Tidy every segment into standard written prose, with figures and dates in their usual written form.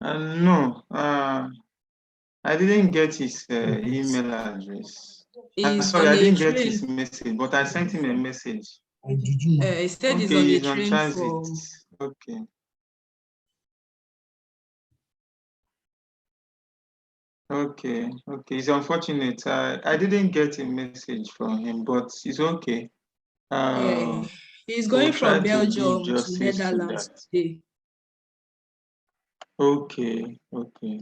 No, I didn't get his email address. He's Sorry, on I a didn't get train. his message, but I sent him a message. He said he's Okay, on a he's on train transit. from. Okay. Okay, it's unfortunate. I didn't get a message from him, but it's okay. Yeah, he's We'll going try from to give Belgium to justice to Netherlands that. today. Okay. Okay,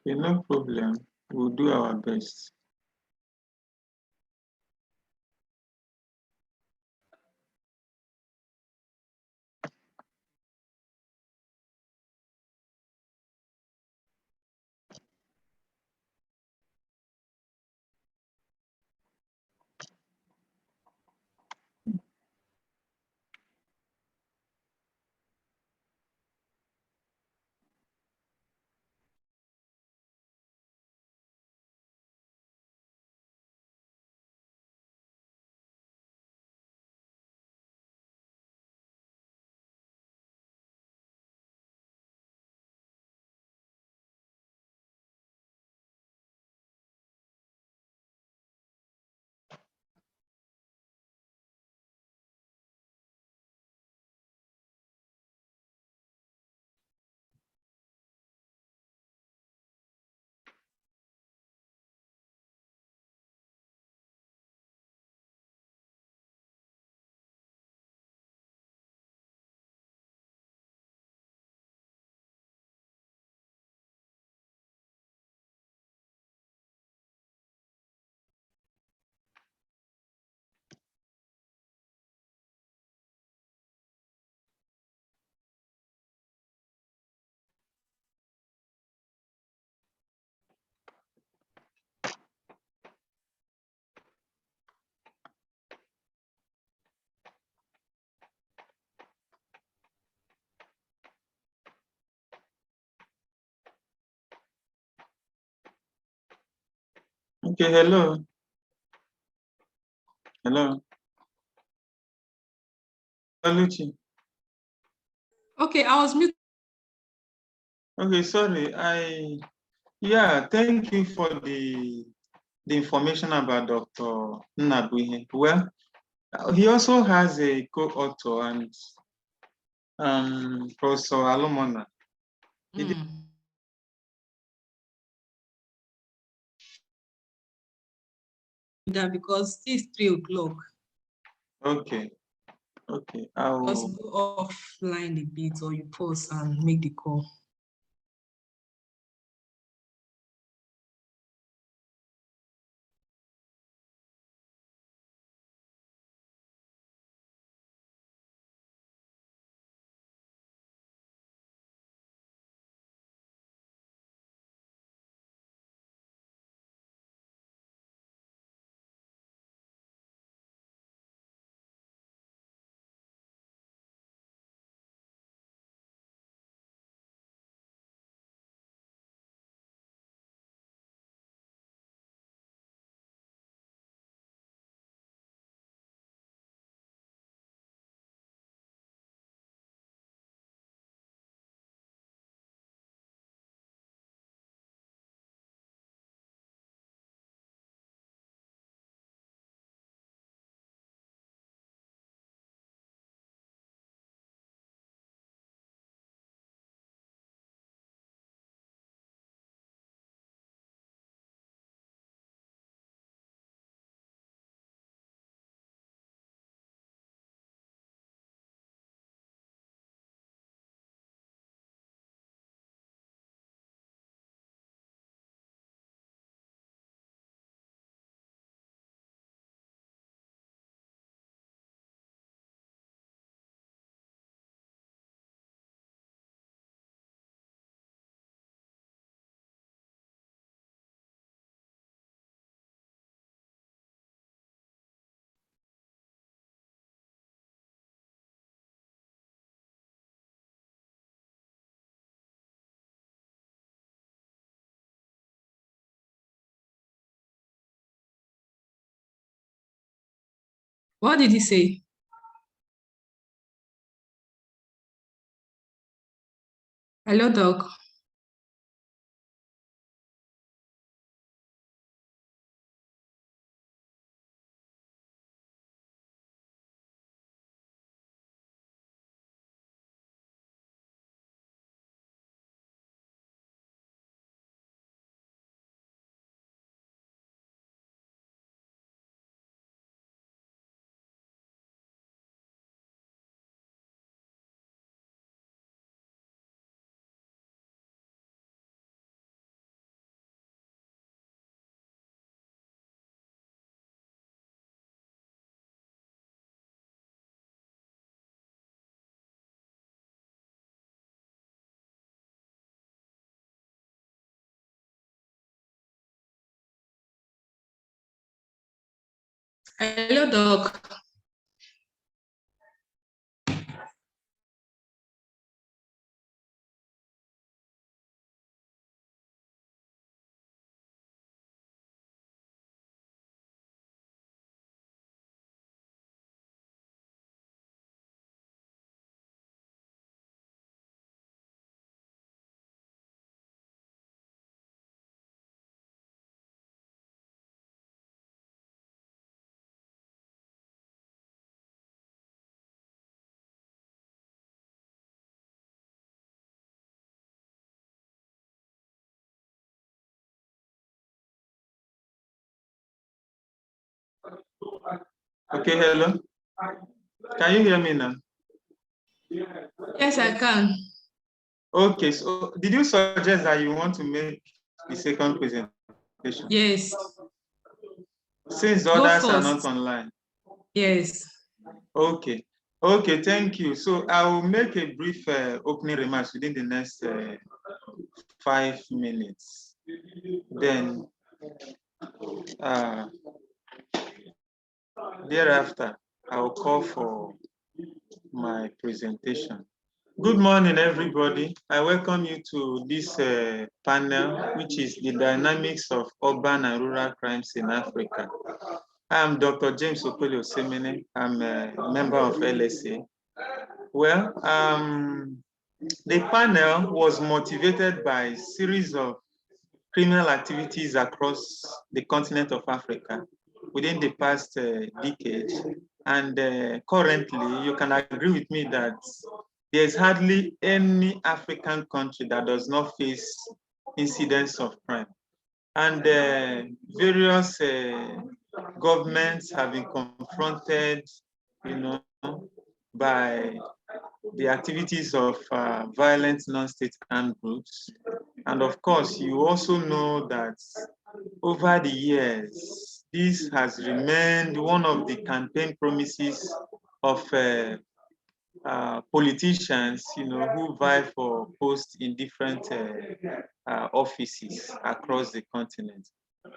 no problem. We'll do our best. Okay, hello. Luchi. Okay, I was muted. Okay, sorry. Thank you for the information about Dr. Nnabuihe. Well, he also has a co-author and Professor Alomona. That because it's 3 o'clock. Okay. Just go offline a bit or you pause and make the call. What did he say? Hello, Doc. Hello, Doc. Okay, hello. Can you hear me now? Yes, I can. Okay, so did you suggest that you want to make the second presentation? Yes. Since the Go others are first. not online. Yes. Okay. Okay, thank you. So I will make a brief opening remarks within the next 5 minutes. Then thereafter, I will call for my presentation. Good morning, everybody. I welcome you to this panel, which is the dynamics of urban and rural crimes in Africa. I'm Dr. James Okoli Osemene. I'm a member of LSA. Well, the panel was motivated by a series of criminal activities across the continent of Africa within the past decade. And currently, you can agree with me that there's hardly any African country that does not face incidents of crime. And various governments have been confronted, by the activities of violent non-state armed groups. And of course, you also know that over the years, this has remained one of the campaign promises of politicians, who vie for posts in different offices across the continent.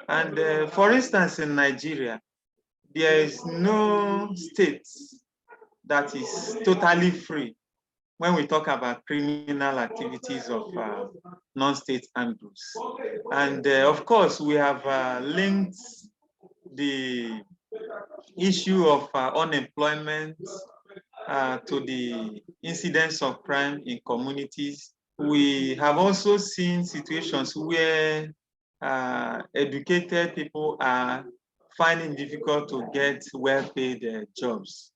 And for instance, in Nigeria, there is no state that is totally free when we talk about criminal activities of non-state armed groups. And of course, we have linked the issue of unemployment to the incidence of crime in communities. We have also seen situations where educated people are finding difficult to get well-paid jobs.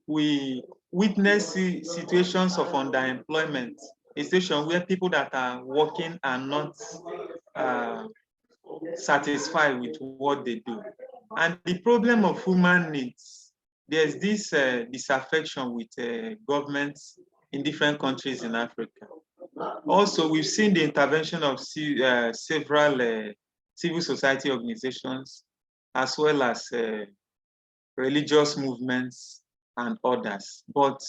We witness situations of underemployment, a situation where people that are working are not satisfied with what they do. And the problem of human needs, there's this disaffection with governments in different countries in Africa. Also, we've seen the intervention of several civil society organizations, as well as religious movements and others. But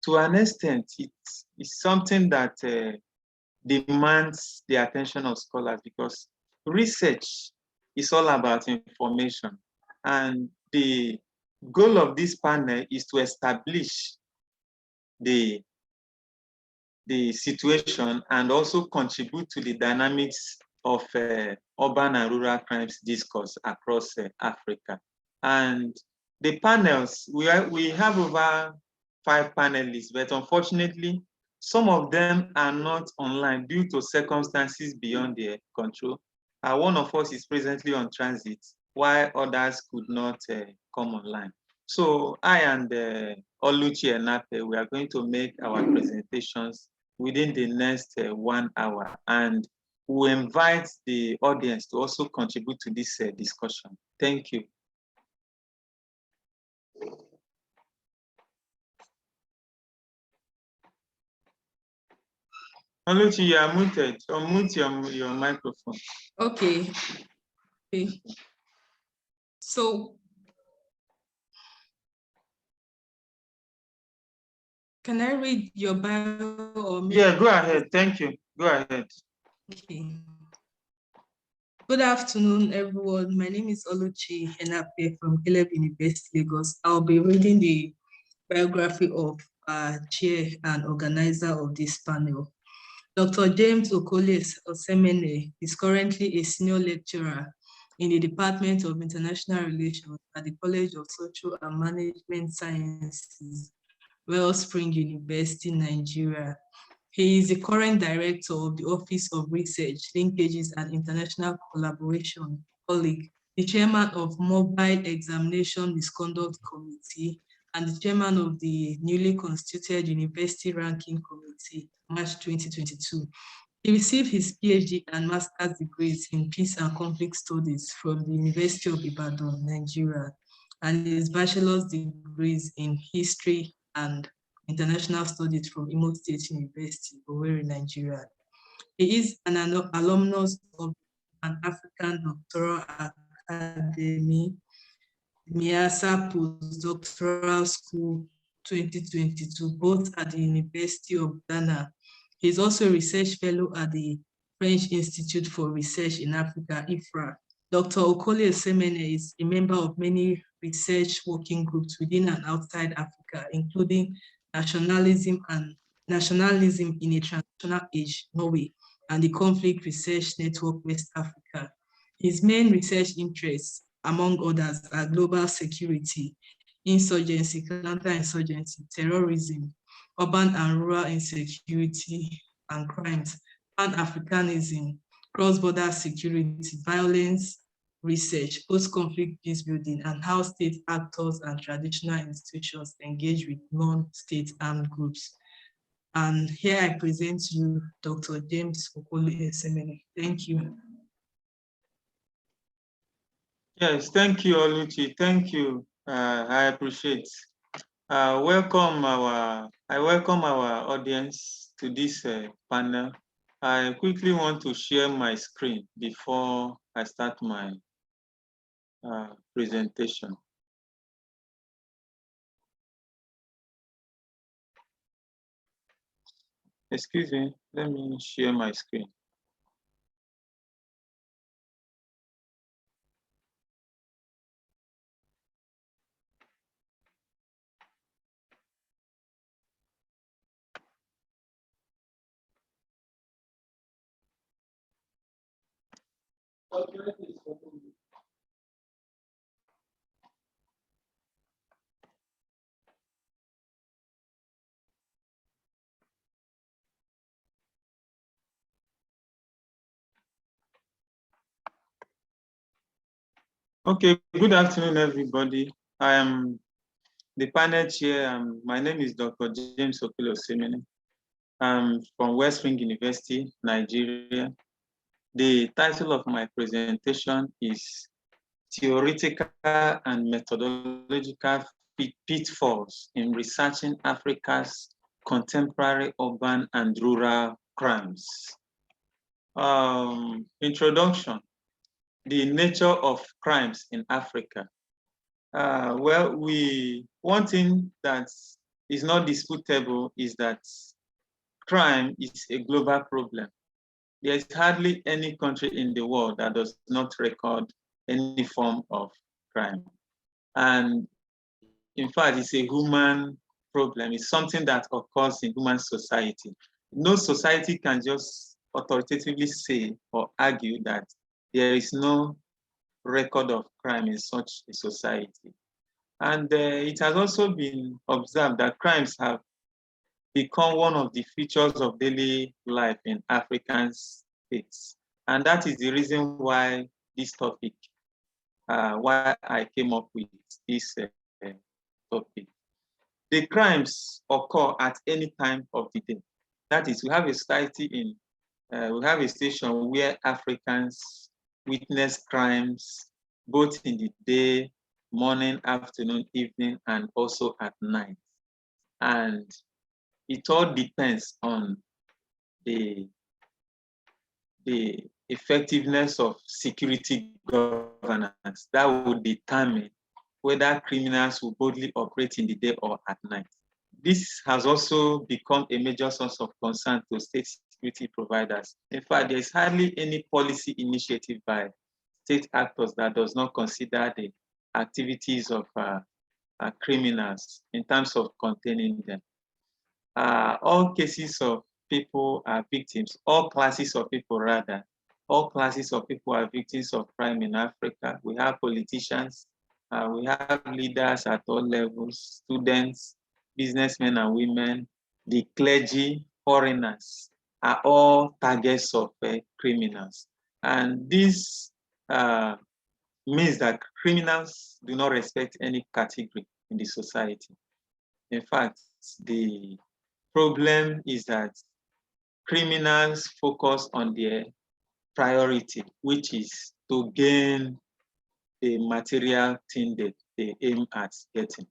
to an extent, it's something that demands the attention of scholars, because research is all about information. And the goal of this panel is to establish the situation and also contribute to the dynamics of urban and rural crimes discourse across Africa. And the panels, we have over 5 panelists, but unfortunately, some of them are not online due to circumstances beyond their control. One of us is presently on transit, while others could not come online. So I and Oluchi Enape, we are going to make our presentations within the next 1 hour, and we invite the audience to also contribute to this discussion. Thank you. Oluchi, you are muted. Unmute your microphone. Okay. Okay. So, can I read your bio or Yeah, go ahead. Thank you. Go ahead. Okay. Good afternoon, everyone. My name is Oluchi Enape from Caleb University, Lagos. I'll be reading the biography of chair and organizer of this panel. Dr. James Okole Osemene is currently a senior lecturer in the Department of International Relations at the College of Social and Management Sciences, Wellspring University, Nigeria. He is the current director of the Office of Research, Linkages and International Collaboration, colleague, the chairman of Mobile Examination Misconduct Committee, and the chairman of the newly constituted University Ranking Committee, March 2022. He received his PhD and master's degrees in Peace and Conflict Studies from the University of Ibadan, Nigeria, and his bachelor's degrees in History and International Studies from Imo State University, Owerri, Nigeria. He is an alumnus of an African Doctoral Academy, Miasa Postdoctoral School 2022, both at the University of Ghana. He is also a research fellow at the French Institute for Research in Africa, IFRA. Dr. Okole Osemene is a member of many research working groups within and outside Africa, including Nationalism in a Transitional Age, Norway, and the Conflict Research Network, West Africa. His main research interests, among others, are global security, insurgency, counterinsurgency, terrorism, urban and rural insecurity and crimes, Pan-Africanism, cross-border security, violence research, post-conflict peace building, and how state actors and traditional institutions engage with non-state armed groups. And here I present to you Dr. James Okole Osemene. Thank you. Yes, thank you, Oluchi. Thank you. I appreciate. I welcome our audience to this panel. I quickly want to share my screen before I start my presentation. Excuse me, let me share my screen. Okay, good afternoon, everybody. I am the panel chair. My name is Dr. James Okole Osemene. I'm from Wellspring University, Nigeria. The title of my presentation is Theoretical and Methodological Pitfalls in Researching Africa's Contemporary Urban and Rural Crimes. Introduction. The nature of crimes in Africa. Well, one thing that is not disputable is that crime is a global problem. There is hardly any country in the world that does not record any form of crime. And in fact, it's a human problem. It's something that occurs in human society. No society can just authoritatively say or argue that there is no record of crime in such a society. And it has also been observed that crimes have become one of the features of daily life in African states. And that is the reason why this topic, why I came up with this topic. The crimes occur at any time of the day. That is, we have a society we have a station where Africans witness crimes both in the day, morning, afternoon, evening, and also at night. And it all depends on the effectiveness of security governance. That will determine whether criminals will boldly operate in the day or at night. This has also become a major source of concern to state security providers. In fact, there is hardly any policy initiative by state actors that does not consider the activities of criminals in terms of containing them. All cases of people are victims, all classes of people rather, all classes of people are victims of crime in Africa. We have politicians, we have leaders at all levels, students, businessmen and women, the clergy, foreigners are all targets of criminals. And this means that criminals do not respect any category in the society. In fact, the problem is that criminals focus on their priority, which is to gain the material thing that they aim at getting.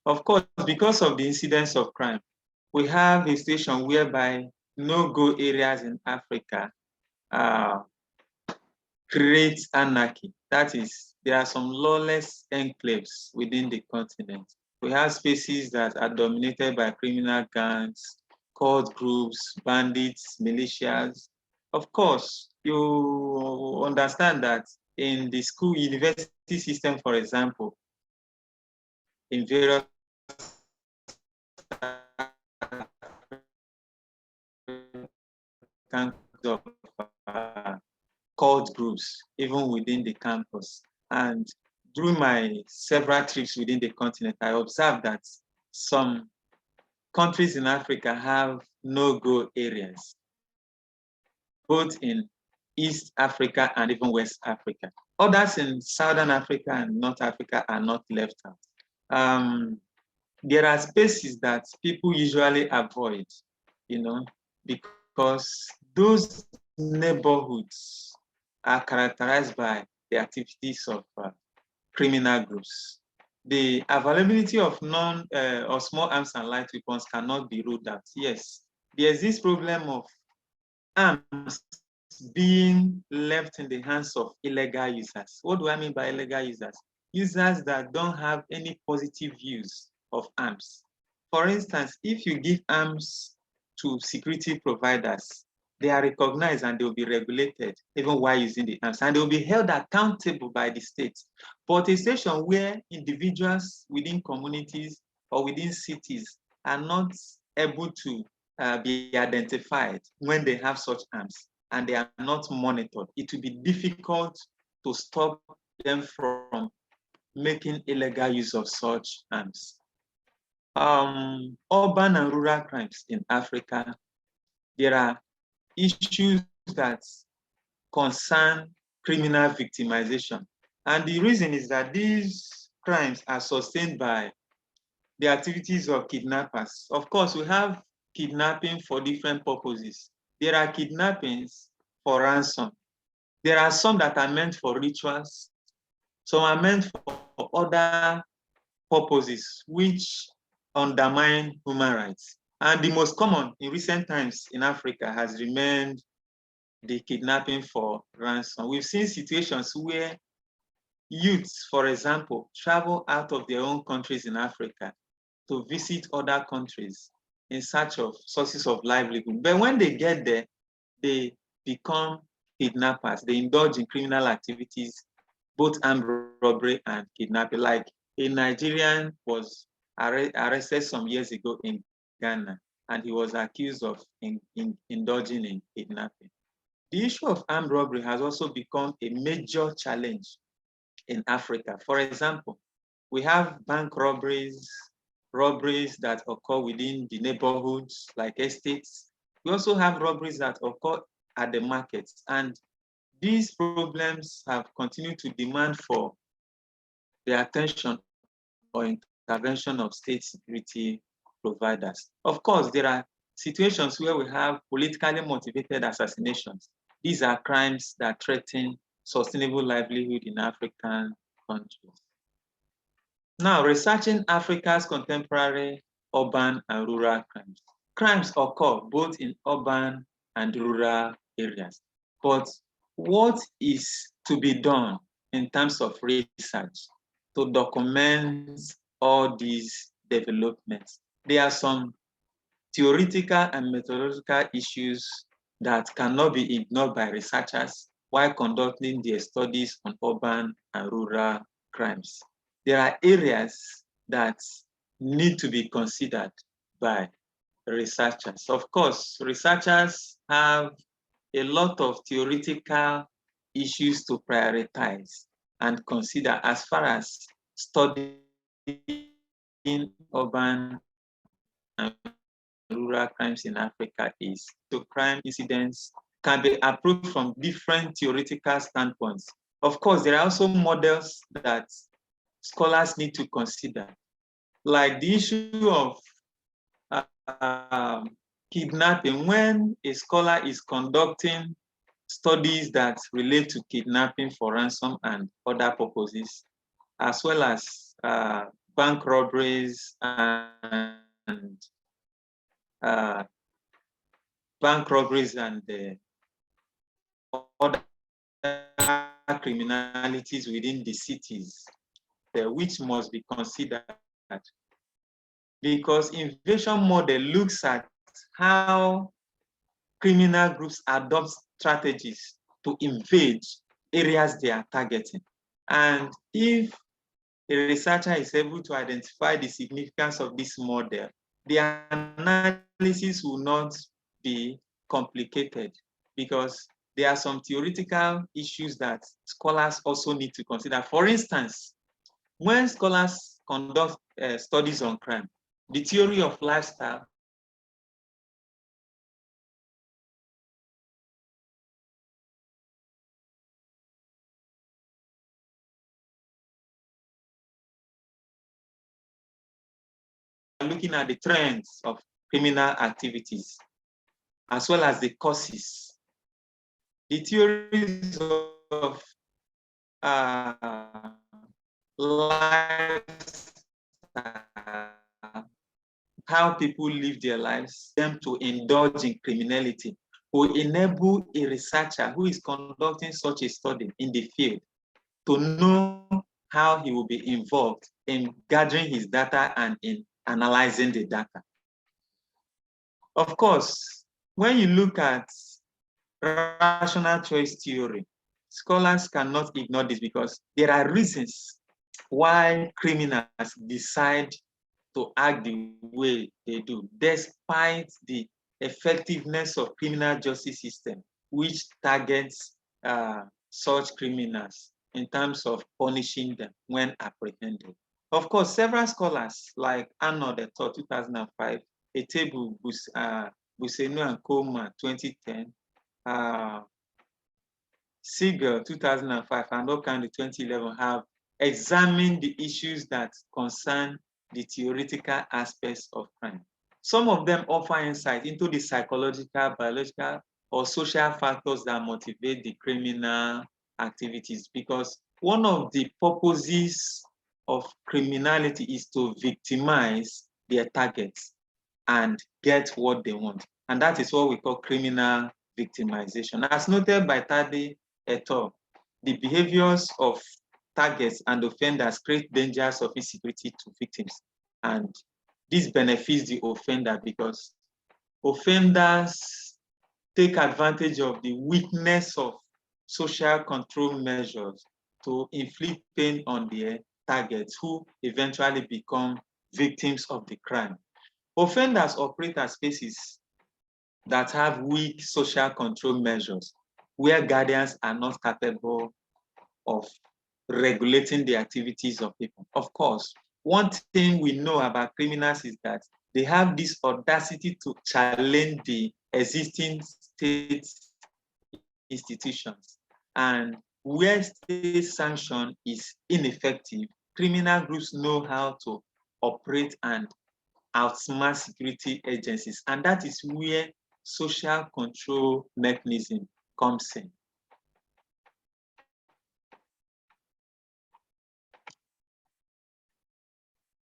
Of course, because of the incidence of crime, we have a situation whereby no-go areas in Africa create anarchy. That is, there are some lawless enclaves within the continent. We have spaces that are dominated by criminal gangs, cult groups, bandits, militias. Of course, you understand that in the school university system, for example, in various kinds of cult groups, even within the campus. And during my several trips within the continent, I observed that some countries in Africa have no-go areas, both in East Africa and even West Africa. Others in Southern Africa and North Africa are not left out. There are spaces that people usually avoid, because those neighborhoods are characterized by the activities of criminal groups. The availability of or small arms and light weapons cannot be ruled out. Yes, there's this problem of arms being left in the hands of illegal users. What do I mean by illegal users? Users that don't have any positive use of arms. For instance, if you give arms to security providers, they are recognized and they will be regulated even while using the arms, and they will be held accountable by the state. But a situation where individuals within communities or within cities are not able to be identified when they have such arms and they are not monitored, it will be difficult to stop them from making illegal use of such arms. Urban and rural crimes in Africa, there are issues that concern criminal victimization. And the reason is that these crimes are sustained by the activities of kidnappers. Of course, we have kidnapping for different purposes. There are kidnappings for ransom. There are some that are meant for rituals. Some are meant for other purposes which undermine human rights. And the most common in recent times in Africa has remained the kidnapping for ransom. We've seen situations where youths, for example, travel out of their own countries in Africa to visit other countries in search of sources of livelihood. But when they get there, they become kidnappers. They indulge in criminal activities, both armed robbery and kidnapping. Like a Nigerian was arrested some years ago in Ghana, and he was accused of indulging in kidnapping. The issue of armed robbery has also become a major challenge in Africa. For example, we have bank robberies, robberies that occur within the neighborhoods like estates. We also have robberies that occur at the markets. And these problems have continued to demand for the attention or intervention of state security providers. Of course, there are situations where we have politically motivated assassinations. These are crimes that threaten sustainable livelihood in African countries. Now, researching Africa's contemporary urban and rural crimes. Crimes occur both in urban and rural areas. But what is to be done in terms of research to document all these developments? There are some theoretical and methodological issues that cannot be ignored by researchers while conducting their studies on urban and rural crimes. There are areas that need to be considered by researchers. Of course, researchers have a lot of theoretical issues to prioritize and consider as far as studying urban and rural crimes in Africa is. So crime incidents can be approached from different theoretical standpoints. Of course, there are also models that scholars need to consider, like the issue of kidnapping. When a scholar is conducting studies that relate to kidnapping for ransom and other purposes, as well as bank robberies and uh, other criminalities within the cities, which must be considered, because invasion model looks at how criminal groups adopt strategies to invade areas they are targeting. And if a researcher is able to identify the significance of this model, the analysis will not be complicated, because there are some theoretical issues that scholars also need to consider. For instance, when scholars conduct studies on crime, the theory of lifestyle looking at the trends of criminal activities, as well as the causes. The theories of lifestyle, how people live their lives, them to indulge in criminality, will enable a researcher who is conducting such a study in the field to know how he will be involved in gathering his data and in analyzing the data. Of course, when you look at rational choice theory, scholars cannot ignore this, because there are reasons why criminals decide to act the way they do, despite the effectiveness of criminal justice system, which targets such criminals in terms of punishing them when apprehended. Of course, several scholars like Arnold et al. 2005, Etebu, Busenu and Coleman 2010, Siegel 2005, and Okandi 2011 have examined the issues that concern the theoretical aspects of crime. Some of them offer insight into the psychological, biological, or social factors that motivate the criminal activities, because one of the purposes of criminality is to victimize their targets and get what they want. And that is what we call criminal victimization. As noted by Tade et al., the behaviors of targets and offenders create dangers of insecurity to victims. And this benefits the offender, because offenders take advantage of the weakness of social control measures to inflict pain on their targets, who eventually become victims of the crime. Offenders operate as spaces that have weak social control measures, where guardians are not capable of regulating the activities of people. Of course, one thing we know about criminals is that they have this audacity to challenge the existing state institutions. And where state sanction is ineffective, criminal groups know how to operate and outsmart security agencies. And that is where social control mechanism comes in.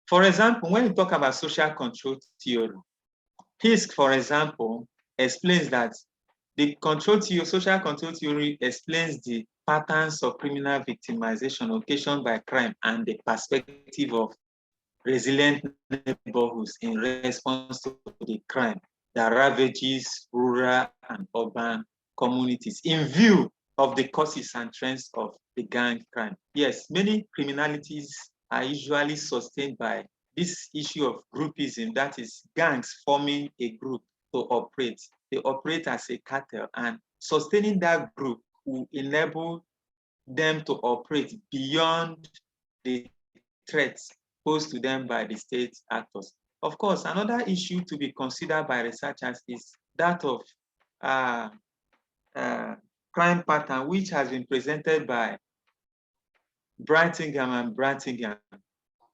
For example, when you talk about social control theory, Hisk, for example, explains that the control theory, social control theory explains the patterns of criminal victimization occasioned by crime and the perspective of resilient neighborhoods in response to the crime that ravages rural and urban communities in view of the causes and trends of the gang crime. Yes, many criminalities are usually sustained by this issue of groupism, that is gangs forming a group to operate. They operate as a cartel, and sustaining that group will enable them to operate beyond the threats posed to them by the state actors. Of course, another issue to be considered by researchers is that of crime pattern, which has been presented by Brantingham and Brantingham,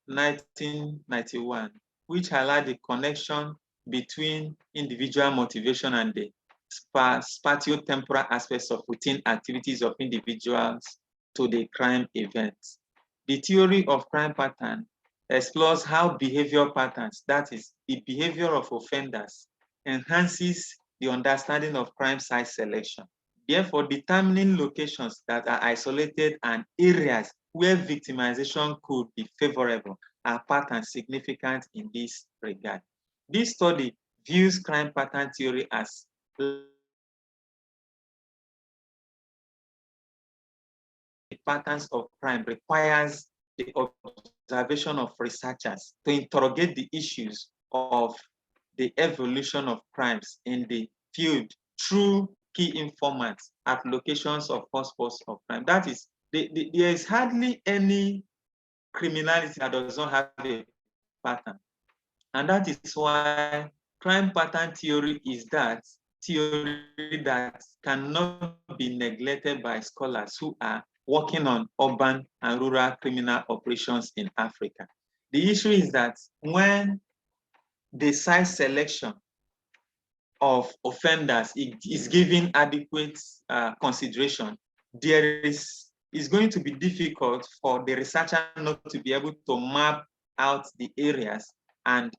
1991, which highlight the connection between individual motivation and the spatio-temporal aspects of routine activities of individuals to the crime events. The theory of crime pattern explores how behavioral patterns, that is, the behavior of offenders, enhances the understanding of crime site selection. Therefore, determining locations that are isolated and areas where victimization could be favorable are patterns significant in this regard. This study views crime pattern theory as patterns of crime requires the observation of researchers to interrogate the issues of the evolution of crimes in the field through key informants at locations of hotspots of crime. That is, there is hardly any criminality that does not have a pattern. And that is why crime pattern theory is that theory that cannot be neglected by scholars who are working on urban and rural criminal operations in Africa. The issue is that when the site selection of offenders is given adequate consideration, there is going to be difficult for the researcher not to be able to map out the areas and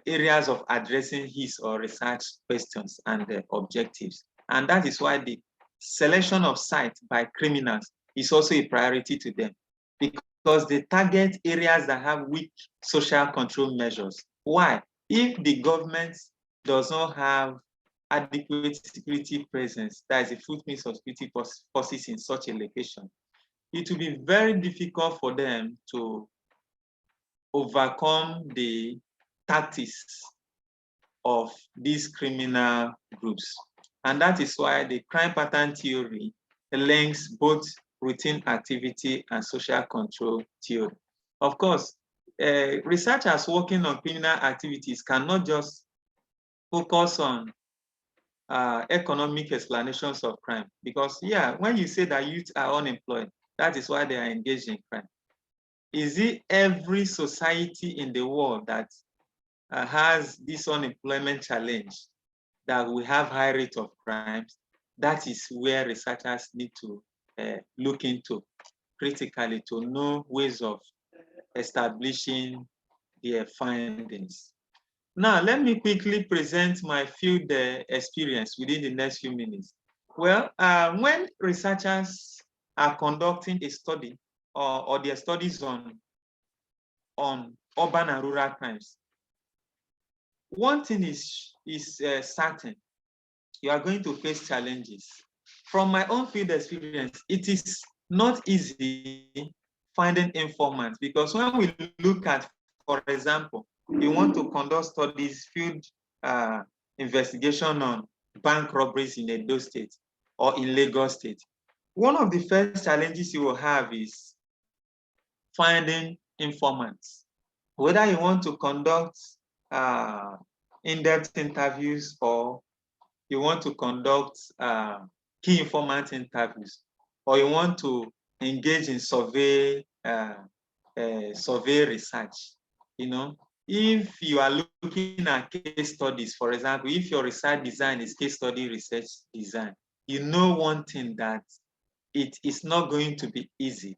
areas of addressing his or research questions and objectives. And that is why the selection of sites by criminals is also a priority to them, because they target areas that have weak social control measures. Why? If the government does not have adequate security presence, that is a footprint of security forces in such a location, it will be very difficult for them to overcome the tactics of these criminal groups. And that is why the crime pattern theory links both routine activity and social control theory. Of course, researchers working on criminal activities cannot just focus on economic explanations of crime, because yeah, when you say that youth are unemployed, that is why they are engaged in crime. Is it every society in the world that has this unemployment challenge that we have high rate of crimes? That is where researchers need to look into critically to know ways of establishing their findings. Now, let me quickly present my field experience within the next few minutes. Well, when researchers are conducting a study or their studies on urban and rural crimes, one thing is certain: you are going to face challenges. From my own field experience, it is not easy finding informants, because when we look at, for example, you want to conduct studies, field investigation on bank robberies in Edo State or in Lagos State, one of the first challenges you will have is finding informants. whether you want to conduct in-depth interviews or you want to conduct key informant interviews, or you want to engage in survey research, if you are looking at case studies, for example, if your research design is case study research design, you know one thing, that it is not going to be easy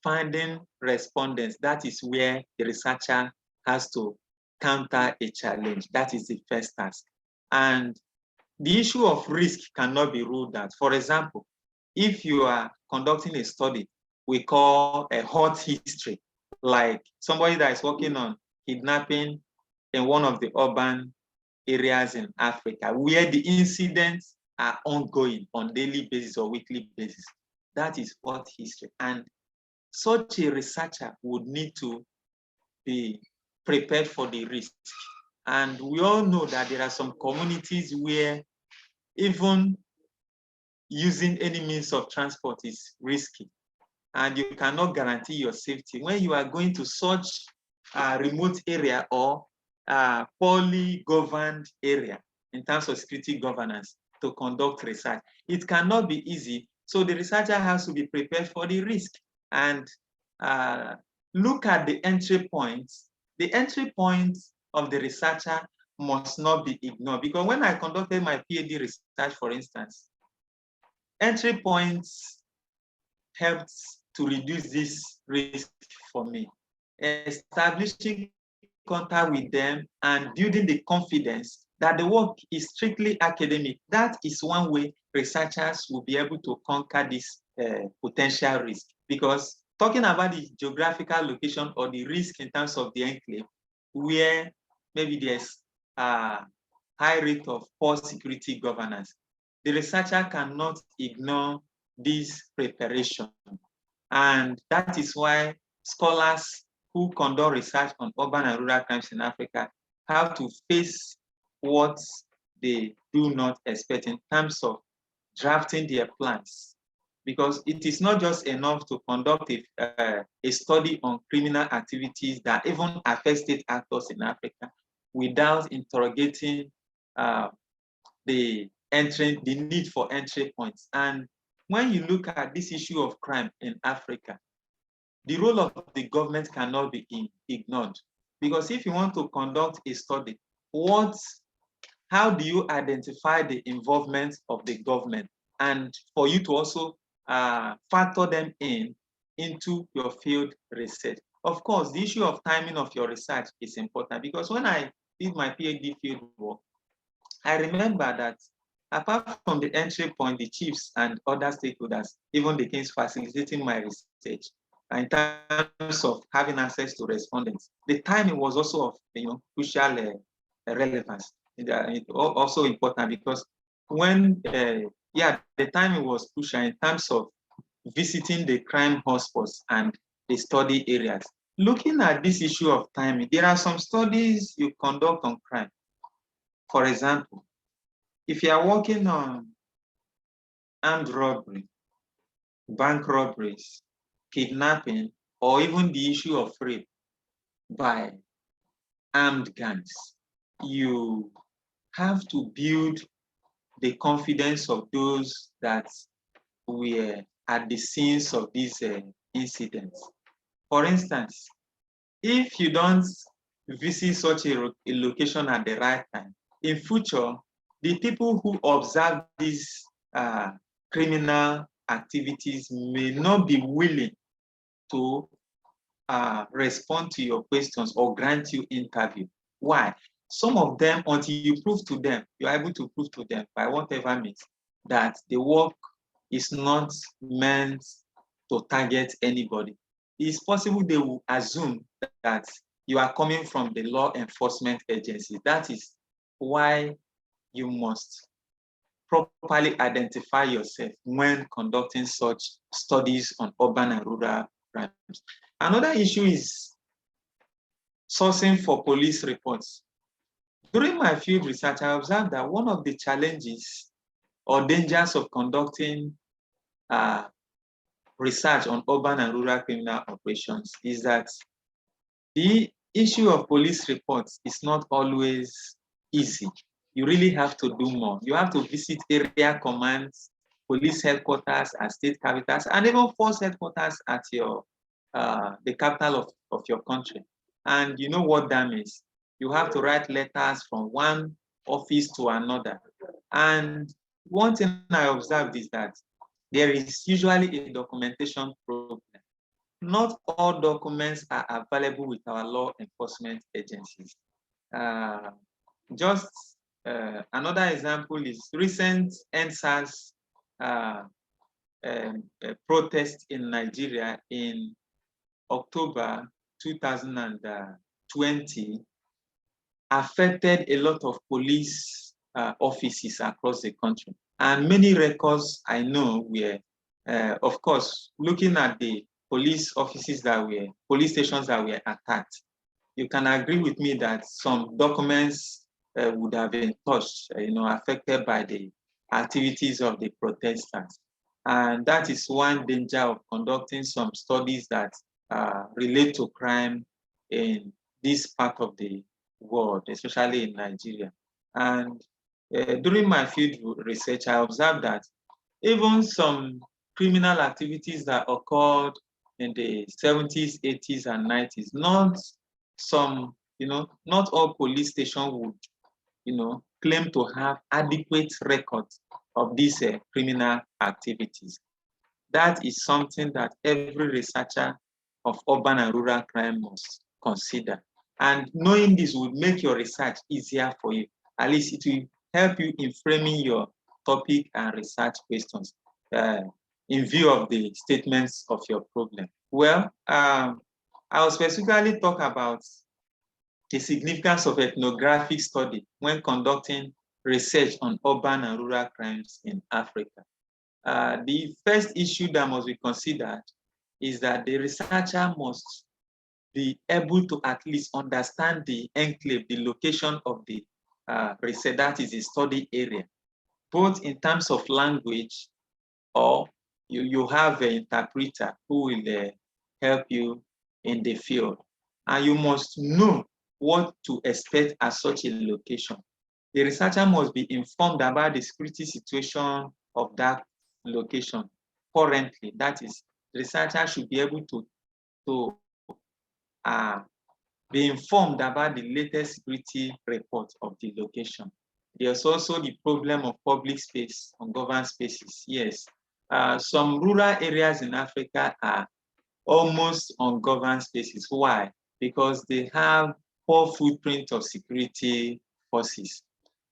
finding respondents. That is where the researcher has to counter a challenge. That is the first task. And the issue of risk cannot be ruled out. For example, if you are conducting a study we call a hot history, like somebody that is working on kidnapping in one of the urban areas in Africa, where the incidents are ongoing on daily basis or weekly basis, that is hot history. And such a researcher would need to be prepared for the risk. And we all know that there are some communities where even using any means of transport is risky, and you cannot guarantee your safety when you are going to such a remote area or a poorly governed area in terms of security governance to conduct research. It cannot be easy, so the researcher has to be prepared for the risk and look at the entry points. The entry points of the researcher must not be ignored, because when I conducted my PhD research, for instance, entry points helped to reduce this risk for me. Establishing contact with them and building the confidence that the work is strictly academic, that is one way researchers will be able to conquer this potential risk. Because talking about the geographical location or the risk in terms of the enclave, where maybe there's a high rate of poor security governance, the researcher cannot ignore this preparation. And that is why scholars who conduct research on urban and rural crimes in Africa have to face what they do not expect in terms of drafting their plans. Because it is not just enough to conduct a study on criminal activities that even affect state actors in Africa without interrogating the need for entry points. And when you look at this issue of crime in Africa, the role of the government cannot be ignored. Because if you want to conduct a study, how do you identify the involvement of the government? And for you to also factor them into your field research. Of course, the issue of timing of your research is important, because when I did my PhD field work, I remember that apart from the entry point, the chiefs and other stakeholders, even the kings facilitating my research, in terms of having access to respondents, the timing was also of crucial relevance. It's also important, because when the timing was crucial in terms of visiting the crime hotspots and the study areas. Looking at this issue of timing, there are some studies you conduct on crime. For example, if you are working on armed robbery, bank robberies, kidnapping, or even the issue of rape by armed gangs, you have to build the confidence of those that were at the scenes of these incidents. For instance, if you don't visit such a location at the right time, in future, the people who observe these criminal activities may not be willing to respond to your questions or grant you interview. Why? Some of them, until you prove to them, you're able to prove to them by whatever means that the work is not meant to target anybody, it's possible they will assume that you are coming from the law enforcement agency. That is why you must properly identify yourself when conducting such studies on urban and rural crimes. Another issue is sourcing for police reports. During my field research, I observed that one of the challenges or dangers of conducting research on urban and rural criminal operations is that the issue of police reports is not always easy. You really have to do more. You have to visit area commands, police headquarters at state capitals, and even force headquarters at your the capital of your country. And you know what that means. You have to write letters from one office to another. And one thing I observed is that there is usually a documentation problem. Not all documents are available with our law enforcement agencies. Uh, just another example is recent NSAS protest in Nigeria in October 2020 affected a lot of police offices across the country. And many records I know were, of course, looking at the police offices that were, police stations that were attacked. You can agree with me that some documents would have been touched, affected by the activities of the protesters. And that is one danger of conducting some studies that relate to crime in this part of the world, especially in Nigeria. And during my field research, I observed that even some criminal activities that occurred in the 70s, 80s, and 90s, not all police stations would, claim to have adequate records of these criminal activities. That is something that every researcher of urban and rural crime must consider. And knowing this would make your research easier for you. At least it will help you in framing your topic and research questions in view of the statements of your problem. Well, I will specifically talk about the significance of ethnographic study when conducting research on urban and rural crimes in Africa. The first issue that must be considered is that the researcher must be able to at least understand the enclave, the location of the research, that is the study area, both in terms of language, or you have an interpreter who will help you in the field. And you must know what to expect at such a location. The researcher must be informed about the security situation of that location currently. That is, the researcher should be able to be informed about the latest security report of the location. There's also the problem of public space, ungoverned spaces. Yes, some rural areas in Africa are almost ungoverned spaces. Why? Because they have poor footprint of security forces.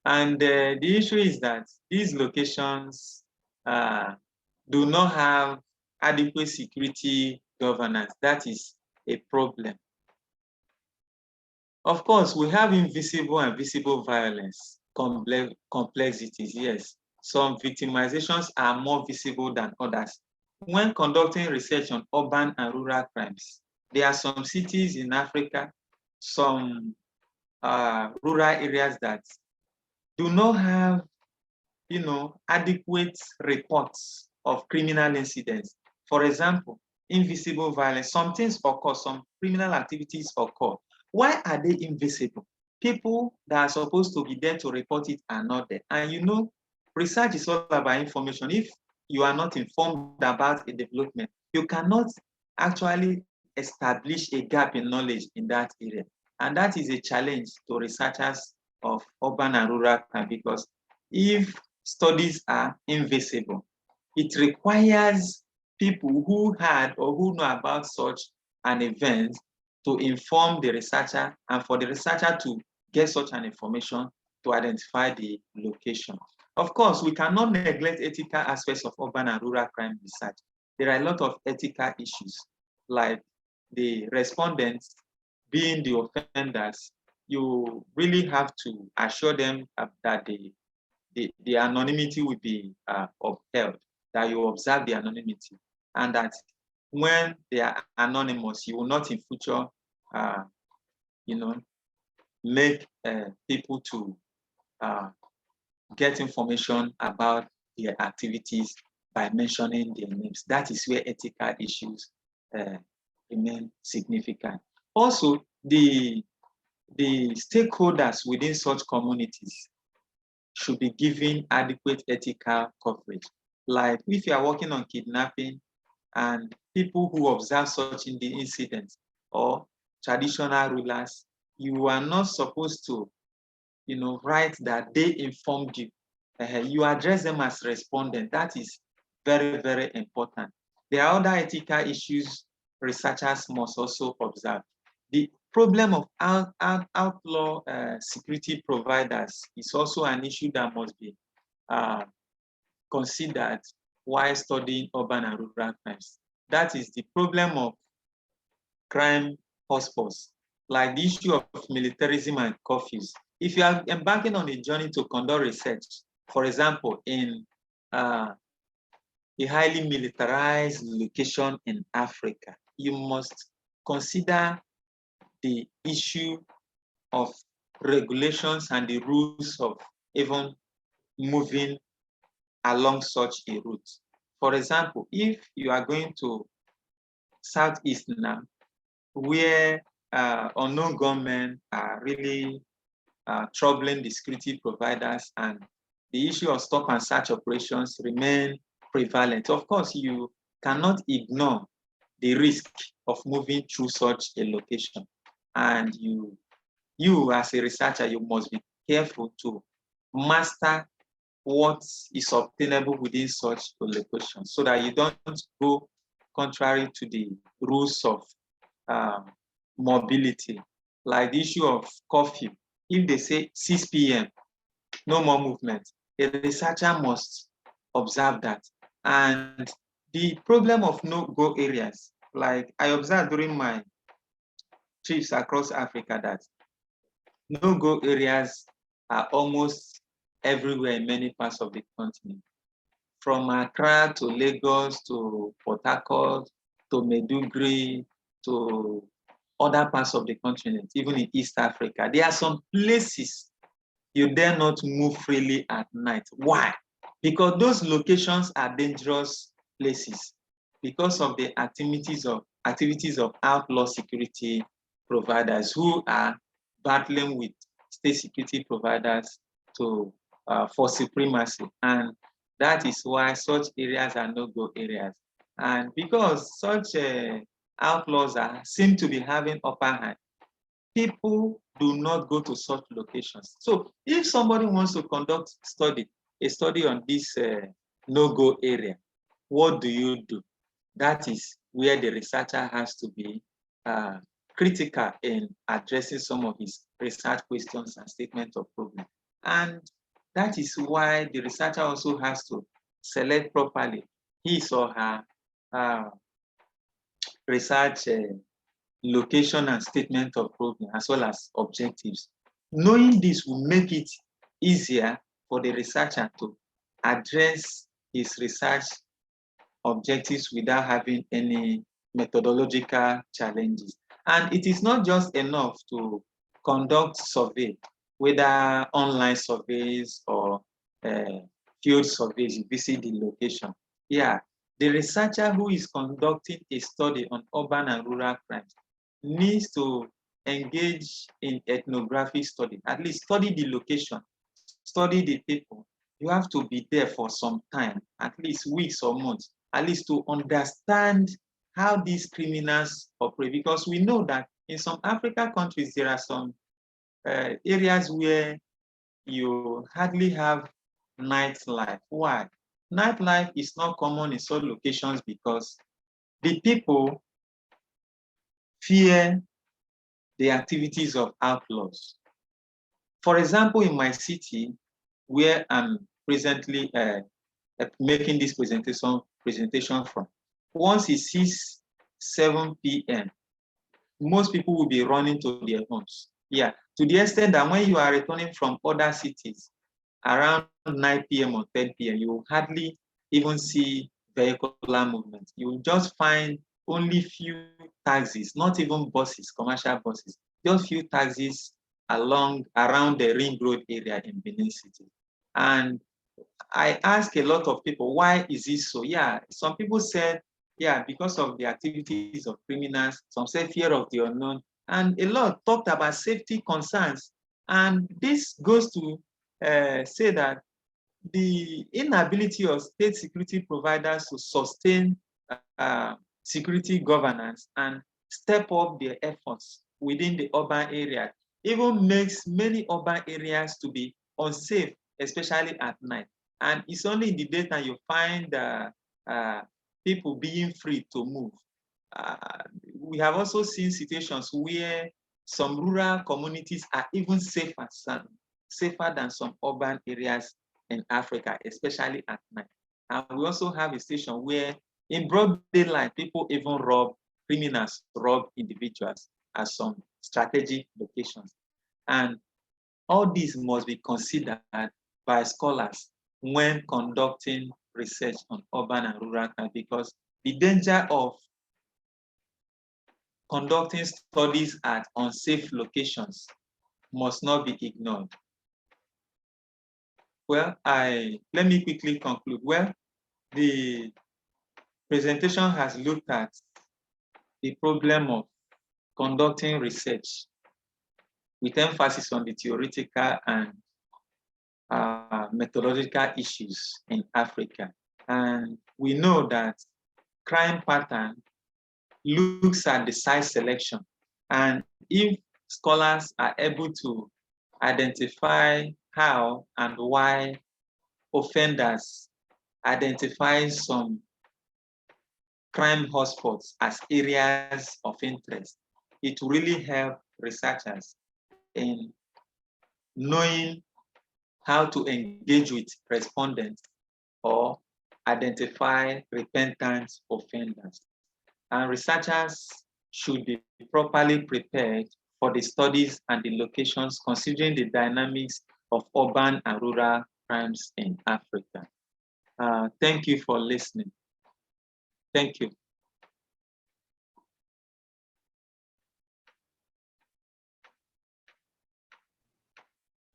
And the issue is that these locations do not have adequate security governance. That is a problem. Of course, we have invisible and visible violence, complexities, yes. Some victimizations are more visible than others. When conducting research on urban and rural crimes, there are some cities in Africa, some rural areas that do not have, adequate reports of criminal incidents. For example, invisible violence. Some things occur, some criminal activities occur. Why are they invisible? People that are supposed to be there to report it are not there. And research is all about information. If you are not informed about a development, you cannot actually establish a gap in knowledge in that area. And that is a challenge to researchers of urban and rural crime, because if studies are invisible, it requires people who had or who know about such an event to inform the researcher, and for the researcher to get such an information to identify the location. Of course, we cannot neglect ethical aspects of urban and rural crime research. There are a lot of ethical issues, like the respondents being the offenders. You really have to assure them that the anonymity will be upheld, that you observe the anonymity, and that when they are anonymous, you will not in future, make people to get information about their activities by mentioning their names. That is where ethical issues remain significant. Also, the stakeholders within such communities should be given adequate ethical coverage. Like if you are working on kidnapping and people who observe such in the incidents or traditional rulers, you are not supposed to, write that they informed you. You address them as respondent. That is very, very important. There are other ethical issues researchers must also observe. The problem of outlaw security providers is also an issue that must be considered while studying urban and rural crimes. That is the problem of crime hotspots, like the issue of militarism and curfews. If you are embarking on a journey to conduct research, for example, in a highly militarized location in Africa, you must consider the issue of regulations and the rules of even moving along such a route. For example, if you are going to Southeast now, where unknown gunmen are really troubling the security providers and the issue of stop and search operations remain prevalent. Of course, you cannot ignore the risk of moving through such a location. And you as a researcher, you must be careful to master what is obtainable within such a location so that you don't go contrary to the rules of mobility, like the issue of curfew. If they say 6 p.m., no more movement, a researcher must observe that. And the problem of no-go areas, like I observed during my trips across Africa, that no-go areas are almost everywhere in many parts of the continent. From Accra to Lagos to Port Harcourt to Maiduguri to other parts of the continent, even in East Africa. There are some places you dare not move freely at night. Why? Because those locations are dangerous places because of the activities of outlaw security providers who are battling with state security providers for supremacy. And that is why such areas are no-go areas. And because such outlaws seem to be having upper hand, people do not go to such locations. So if somebody wants to conduct a study on this no-go area, what do you do? That is where the researcher has to be critical in addressing some of his research questions and statement of problem. And that is why the researcher also has to select properly his or her research location and statement of problem, as well as objectives. Knowing this will make it easier for the researcher to address his research objectives without having any methodological challenges. And it is not just enough to conduct survey, whether online surveys or field surveys, you visit the location. Yeah, the researcher who is conducting a study on urban and rural crimes needs to engage in ethnographic study, at least study the location, study the people. You have to be there for some time, at least weeks or months, at least to understand how these criminals operate. Because we know that in some African countries, there are some areas where you hardly have nightlife. Why? Nightlife is not common in such locations because the people fear the activities of outlaws. For example, in my city, where I'm presently making this presentation from, once it sees 7 p.m., most people will be running to their homes. Yeah, to the extent that when you are returning from other cities around 9 p.m. or 10 p.m., you will hardly even see vehicular movement. You will just find only few taxis, not even buses, commercial buses, just few taxis around the Ring Road area in Benin City. And I ask a lot of people, why is this so? Yeah, some people said, yeah, because of the activities of criminals. Some say fear of the unknown. and a lot talked about safety concerns. And this goes to say that the inability of state security providers to sustain security governance and step up their efforts within the urban area even makes many urban areas to be unsafe, especially at night. And it's only in the daytime you find people being free to move. We have also seen situations where some rural communities are even safer than some urban areas in Africa, especially at night. And we also have a situation where in broad daylight, criminals rob individuals at some strategic locations. And all these must be considered by scholars when conducting research on urban and rural crime, because the danger of conducting studies at unsafe locations must not be ignored. Well, let me quickly conclude. Well, the presentation has looked at the problem of conducting research with emphasis on the theoretical and methodological issues in Africa. And we know that crime pattern looks at the site selection. And if scholars are able to identify how and why offenders identify some crime hotspots as areas of interest, it will really help researchers in knowing how to engage with respondents or identify repentant offenders. And researchers should be properly prepared for the studies and the locations, considering the dynamics of urban and rural crimes in Africa. Thank you for listening. Thank you.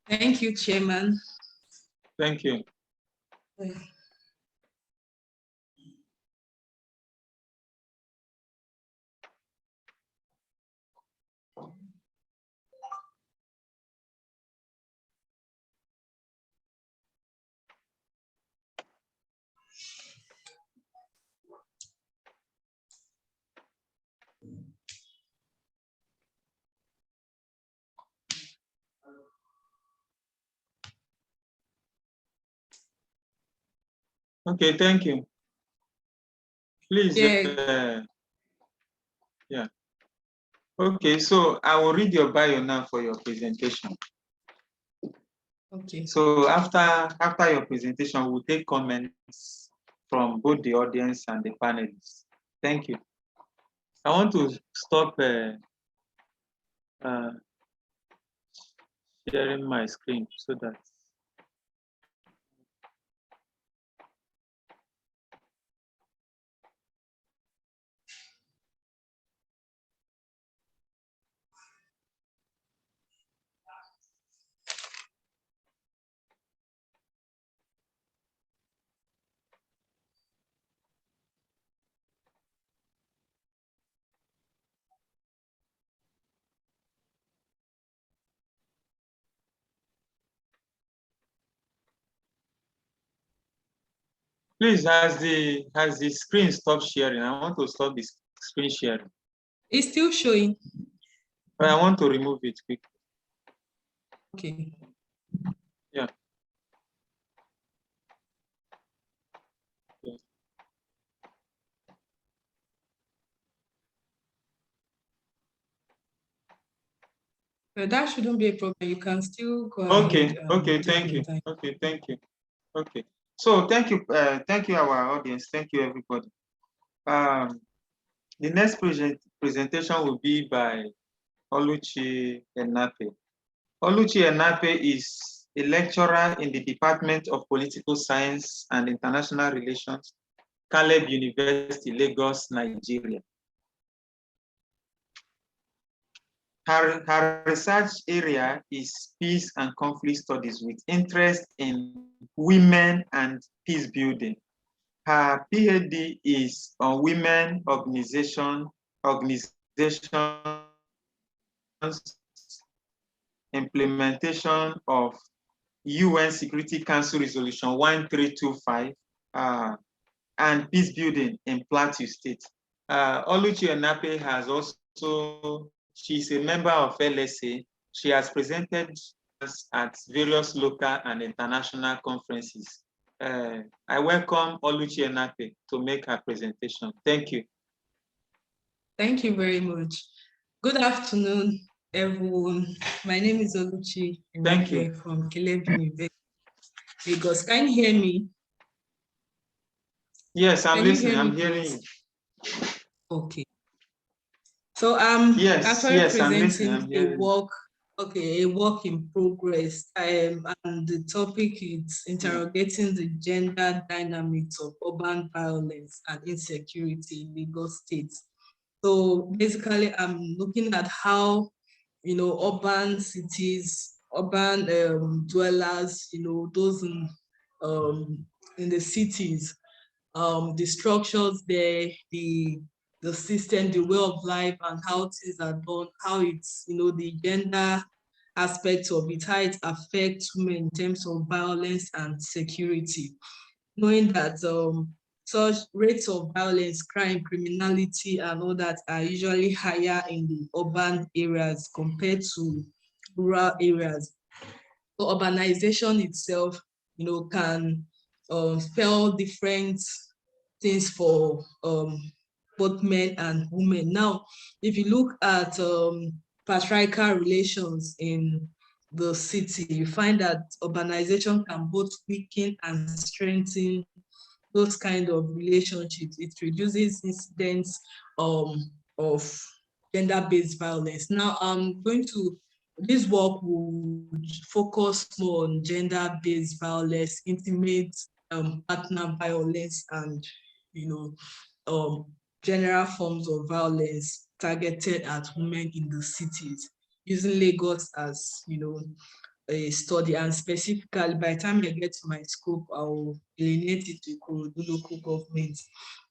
Thank you, Chairman. Thank you. Okay, thank you. Please, Yeah. Yeah. Okay, so I will read your bio now for your presentation. Okay. So after your presentation, we'll take comments from both the audience and the panelists. Thank you. I want to stop sharing my screen so that please, has the screen stopped sharing? I want to stop the screen sharing. It's still showing. But I want to remove it quickly. Okay. Yeah. But that shouldn't be a problem. You can still go Okay. ahead. Okay. Thank you. Okay. Thank you. Okay. So thank you, our audience. Thank you, everybody. The next presentation will be by Oluchi Enape. Oluchi Enape is a lecturer in the Department of Political Science and International Relations, Caleb University, Lagos, Nigeria. Her research area is peace and conflict studies with interest in women and peace building. Her PhD is on women organization implementation of UN Security Council Resolution 1325 and peace building in Plateau State. Oluchi Enape has also, she's a member of LSA. She has presented at various local and international conferences. I welcome Oluchi Enape to make her presentation. Thank you. Thank you very much. Good afternoon, everyone. My name is Oluchi Enape from Caleb University, Lagos. Can you hear me? Yes, I'm listening. I'm hearing you. Okay. So I'm actually presenting a work in progress. And the topic is interrogating the gender dynamics of urban violence and insecurity in Lagos State. So basically, I'm looking at how, urban cities, urban dwellers, those in the cities, the structures there, the system, the way of life, and how things are done, how it's, the gender aspect of it, how it affects women in terms of violence and security. Knowing that such rates of violence, crime, criminality, and all that are usually higher in the urban areas compared to rural areas. So urbanization itself, can spell different things for both men and women. Now, if you look at patriarchal relations in the city, you find that urbanization can both weaken and strengthen those kind of relationships. It reduces incidents of gender-based violence. Now, this work will focus more on gender-based violence, intimate partner violence, and general forms of violence targeted at women in the cities, using Lagos as a study. And specifically, by the time I get to my scope, I'll delineate it to local government.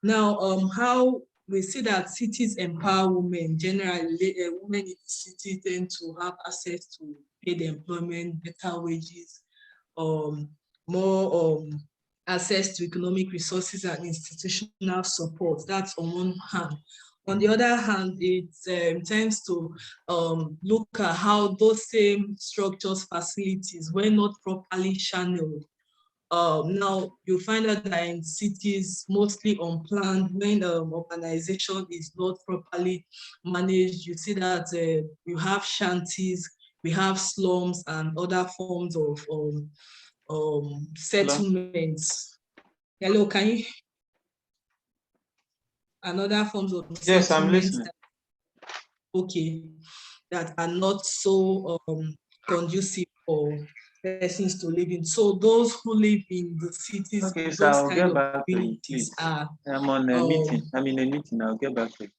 Now, how we see that cities empower women. Generally, women in the city tend to have access to paid employment, better wages, more access to economic resources and institutional support. That's on one hand. On the other hand, it tends to look at how those same structures, facilities were not properly channeled. Now, you find out that in cities, mostly unplanned, when urbanization is not properly managed, you see that you have shanties, we have slums and other forms of settlements. Hello, can you? And other forms of settlements. Yes, I'm listening. That are not so conducive for persons to live in. So those who live in the cities, okay, so those I'll kind get of back to you, please. I'm on a meeting. I'm in a meeting. I'll get back to you.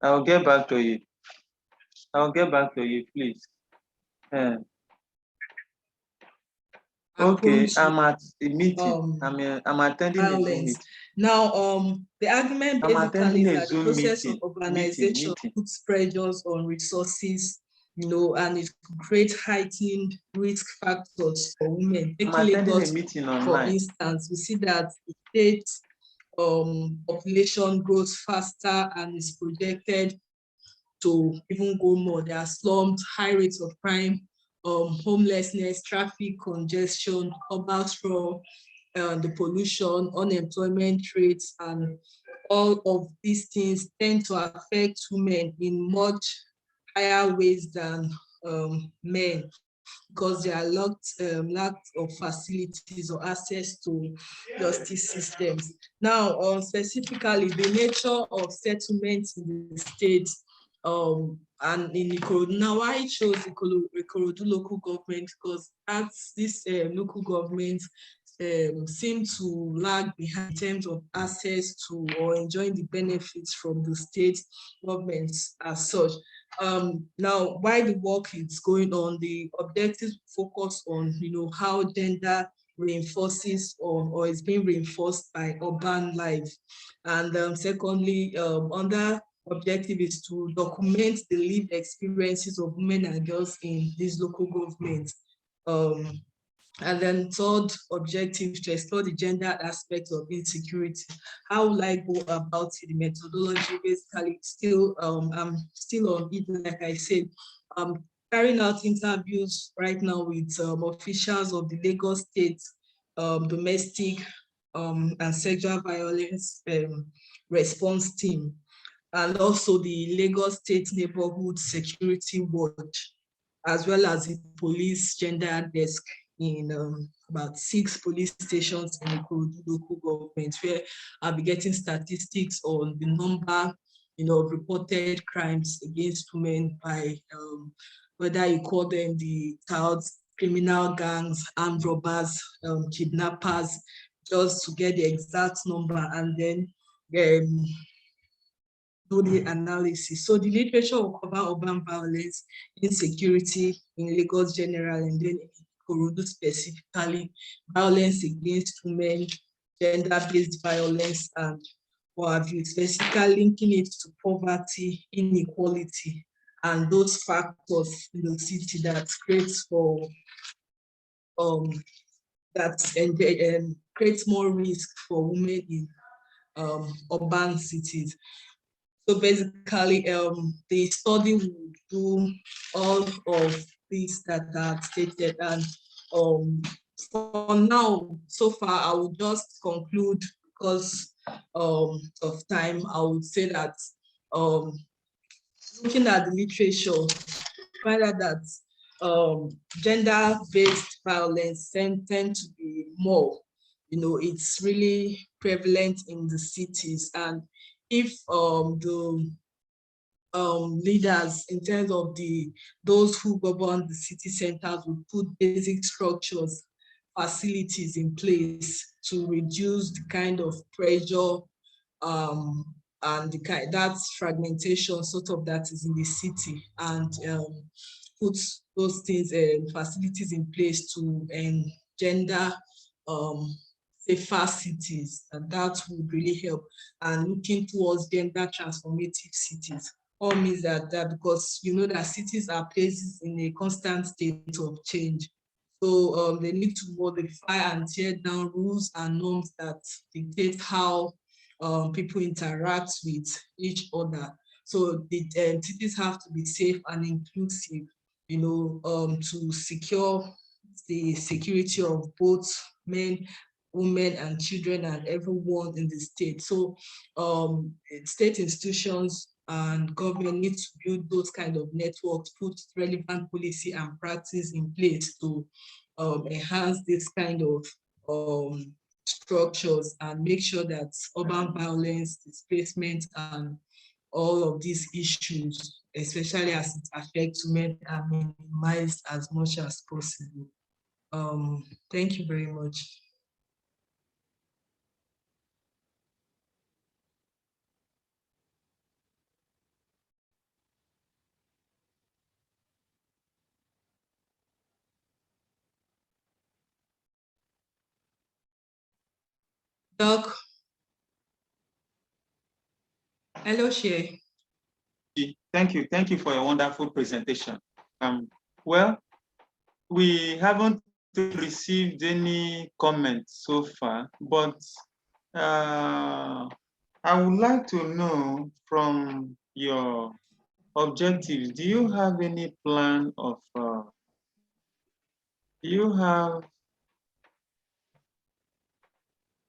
I'll get back to you. I'll get back to you, please. Okay, I'm at a meeting. I'm attending violence. A Zoom meeting. Now, the argument basically is that the process of urbanization puts pressures on resources, and it creates heightened risk factors for women. I'm attending a meeting online. For instance, we see that the state population grows faster and is projected to even go more. There are slums, high rates of crime, homelessness, traffic congestion, urban sprawl, the pollution, unemployment rates, and all of these things tend to affect women in much higher ways than men, because there are lack of facilities or access to justice systems. Now, specifically, the nature of settlements in the state and in Ikorodu. Now, why I chose Ikorodu local government, because that's this local government seem to lag behind in terms of access to or enjoying the benefits from the state governments as such. Now, while the work is going on, the objectives focus on how gender reinforces or is being reinforced by urban life, and secondly, under objective is to document the lived experiences of women and girls in these local governments. And then third objective, to explore the gender aspect of insecurity. How will I go about it? The methodology, basically, still, I'm still on it, like I said. Carrying out interviews right now with officials of the Lagos State domestic and sexual violence response team, and also the Lagos State Neighborhood Security Watch, as well as the police gender desk in about 6 police stations in the local government, where I'll be getting statistics on the number, of reported crimes against women by whether you call them the touts, criminal gangs, armed robbers, kidnappers, just to get the exact number, and then do the analysis. So the literature will cover urban violence, insecurity in Lagos general, and then in Ikorodu specifically, violence against women, gender-based violence, and what have you, specifically linking it to poverty, inequality, and those factors in the city that creates for creates more risk for women in urban cities. So basically, the study will do all of these that are stated, and for now, so far, I will just conclude because of time. I would say that looking at the literature, find out that gender-based violence tend to be more, it's really prevalent in the cities. And if the leaders in terms of those who govern the city centers would put basic structures, facilities in place to reduce the kind of pressure and the kind that's fragmentation sort of that is in the city, and put those things and facilities in place to engender safer cities, and that would really help. And looking towards gender transformative cities, all means that because that cities are places in a constant state of change. So they need to modify and tear down rules and norms that dictate how people interact with each other. So the cities have to be safe and inclusive, to secure the security of both men, women, and children, and everyone in the state. So state institutions and government need to build those kind of networks, put relevant policy and practice in place to enhance this kind of structures and make sure that urban violence, displacement, and all of these issues, especially as it affects women, are minimized as much as possible. Thank you very much. Doc, hello, Shay. Thank you for your wonderful presentation. Well, we haven't received any comments so far, but I would like to know from your objectives, do you have any plan of, do you have,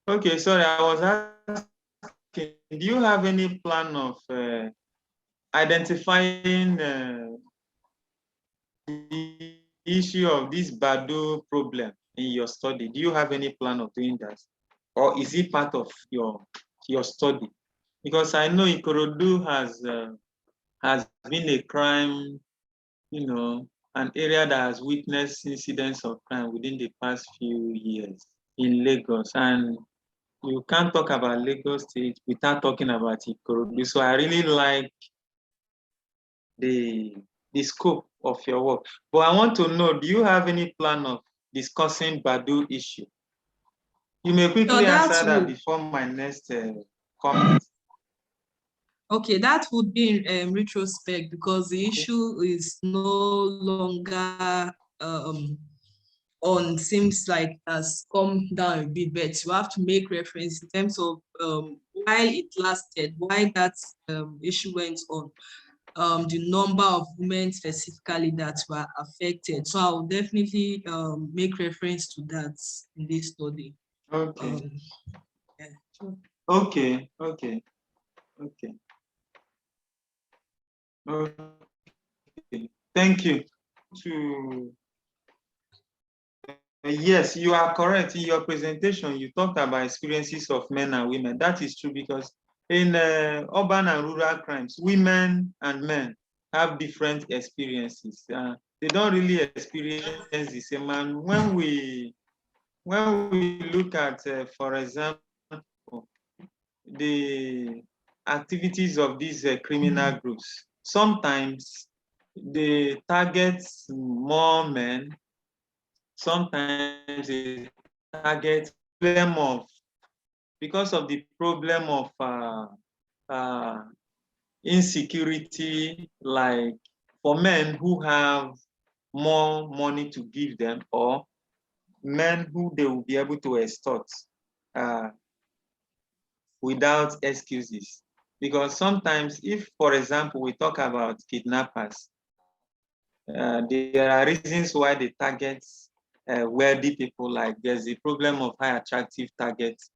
okay, sorry, I was asking, do you have any plan of identifying the issue of this Badu problem in your study? Do you have any plan of doing that? Or is it part of your study? Because I know Ikorodu has been a crime, an area that has witnessed incidents of crime within the past few years in Lagos. And you can't talk about Lagos State without talking about Ikorodu. So I really like the scope of your work. But I want to know, do you have any plan of discussing Badu issue? You may quickly answer that before my next comment. Okay, that would be in retrospect, because the issue is no longer on, seems like has come down a bit, but you have to make reference in terms of why it lasted, why that issue went on, the number of women specifically that were affected. So I will definitely make reference to that in this study. Okay. Yeah. Sure. Okay. Okay. Okay. Okay. Thank you. To yes, you are correct. In your presentation, you talked about experiences of men and women. That is true, because in urban and rural crimes, women and men have different experiences. They don't really experience the same. And when we look at, for example, the activities of these criminal groups, sometimes they target more men, sometimes they target problem of, because of the problem of uh, insecurity, like for men who have more money to give them, or men who they will be able to extort uh, without excuses. Because sometimes, if, for example, we talk about kidnappers, there are reasons why they target wealthy people. Like there's the problem of high attractive targets,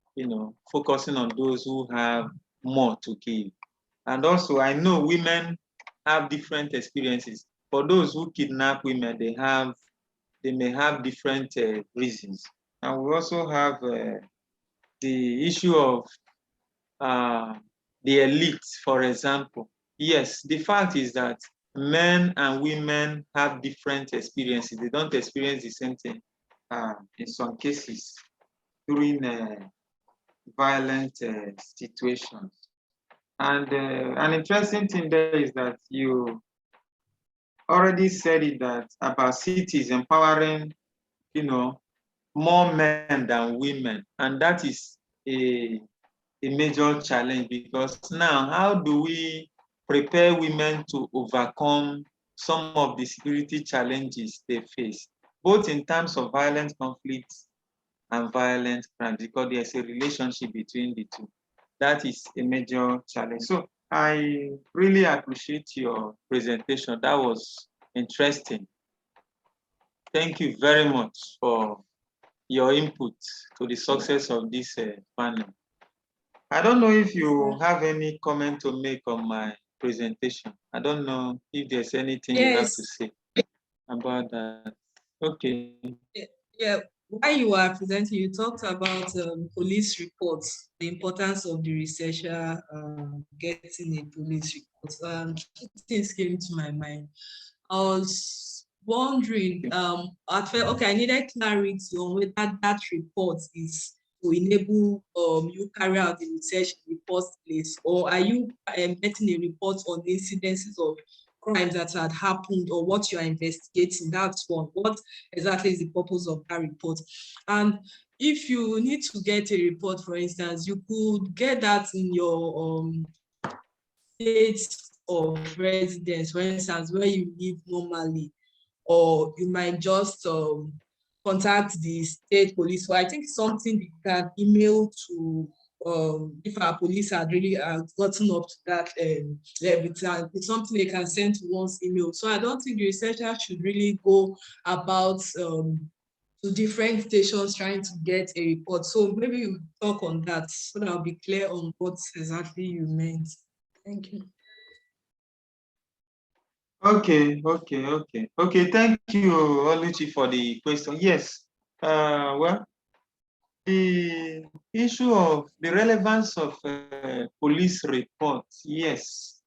focusing on those who have more to give. And also, I know women have different experiences. For those who kidnap women, they may have different reasons. And we also have the issue of uh, the elite, for example. Yes, the fact is that men and women have different experiences. They don't experience the same thing in some cases during violent situations. And an interesting thing there is that you already said it, that about cities empowering, you know, more men than women. And that is a major challenge, because now, how do we prepare women to overcome some of the security challenges they face, both in terms of violent conflicts and violent crimes, because there's a relationship between the two. That is a major challenge. So I really appreciate your presentation. That was interesting. Thank you very much for your input to the success of this panel. I don't know if you have any comment to make on my presentation. I don't know if there's anything you have to Yes. say about that. Okay. Yeah. While you were presenting, you talked about police reports, the importance of the researcher getting a police report. Two things came to my mind. I was wondering, at first, okay, I needed clarity on whether that report is to enable you carry out the research in the first place, or are you getting a report on the incidences of crimes that had happened, or what you are investigating? That's one. What exactly is the purpose of that report? And if you need to get a report, for instance, you could get that in your state of residence, for instance, where you live normally, or you might just contact the state police. So I think something you can email to, if our police had really gotten up to that level. It's something they can send to one's email. So I don't think the researcher should really go about to different stations trying to get a report. So maybe you talk on that so that I'll be clear on what exactly you meant. Thank you. Okay. Thank you, Oluchi, for the question. Yes. Well, the issue of the relevance of police reports, yes.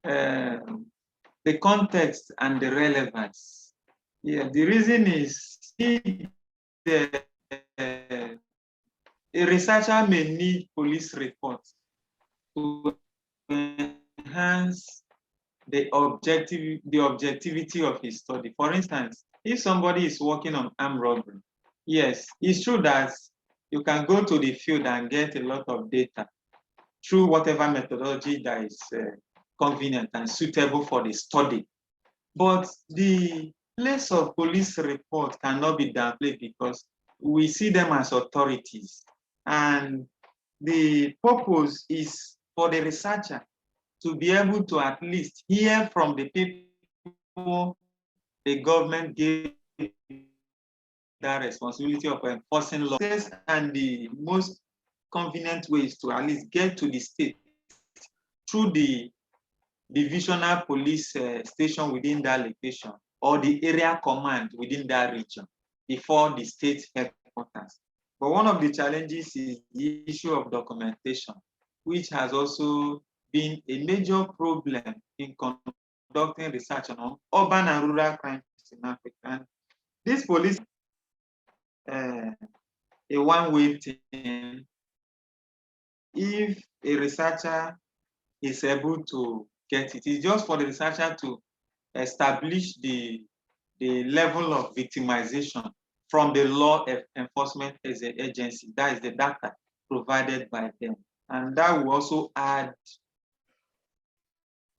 The context and the relevance. Yeah, the reason is the a researcher may need police reports to enhance the objectivity of his study. For instance, if somebody is working on armed robbery, yes, it's true that you can go to the field and get a lot of data through whatever methodology that is convenient and suitable for the study. But the place of police report cannot be downplayed because we see them as authorities. And the purpose is for the researcher to be able to at least hear from the people the government gave that responsibility of enforcing laws, and the most convenient ways to at least get to the state through the divisional police station within that location or the area command within that region before the state headquarters. But one of the challenges is the issue of documentation, which has also been a major problem in conducting research on urban and rural crimes in Africa. And this police a one-way thing. If a researcher is able to get it, it's just for the researcher to establish the level of victimization from the law enforcement agency. That is the data provided by them. And that will also add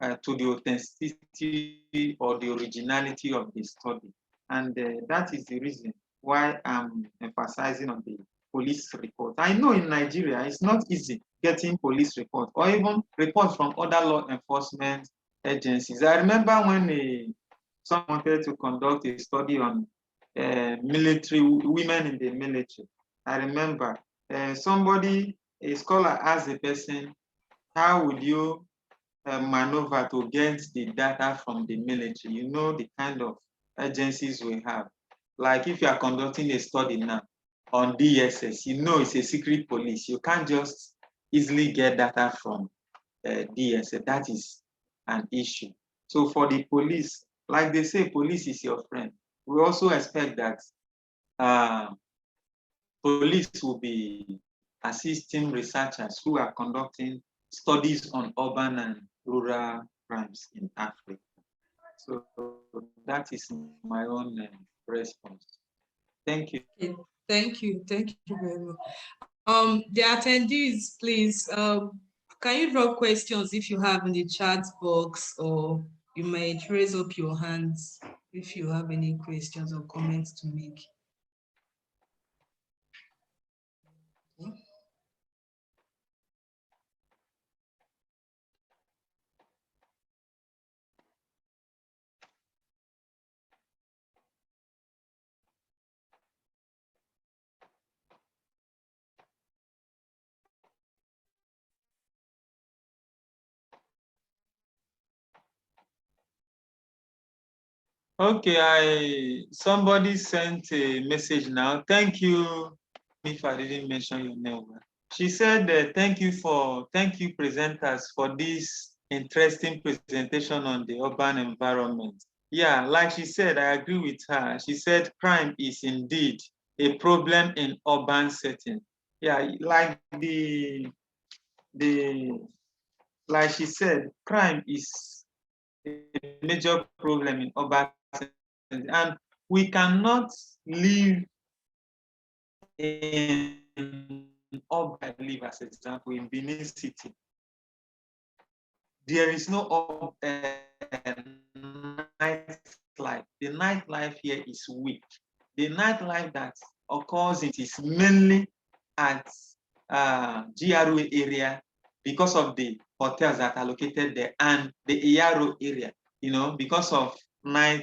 to the authenticity or the originality of the study. And that is the reason why I'm emphasizing on the police report. I know in Nigeria, it's not easy getting police report or even reports from other law enforcement agencies. I remember when someone wanted to conduct a study on military, women in the military. I remember somebody, a scholar asked the person, how would you maneuver to get the data from the military? You know the kind of agencies we have. Like if you are conducting a study now on DSS, you know it's a secret police. You can't just easily get data from DSS. That is an issue. So for the police, like they say, police is your friend. We also expect that police will be assisting researchers who are conducting studies on urban and rural crimes in Africa. So that is my own response. Thank you. Okay, thank you very much. The attendees, please, can you drop questions if you have in the chat box, or you might raise up your hands if you have any questions or comments to make. Okay, somebody sent a message now. Thank you if I didn't mention your name. She said, thank you presenters for this interesting presentation on the urban environment. Yeah, like she said, I agree with her. She said crime is indeed a problem in urban setting. Yeah, like like she said, crime is a major problem in urban setting, and we cannot live in urban, live as an example in Benin City. There is no nightlife. The nightlife here is weak. The nightlife that occurs, it is mainly at GRO area because of the hotels that are located there, and the ERO area, you know, because of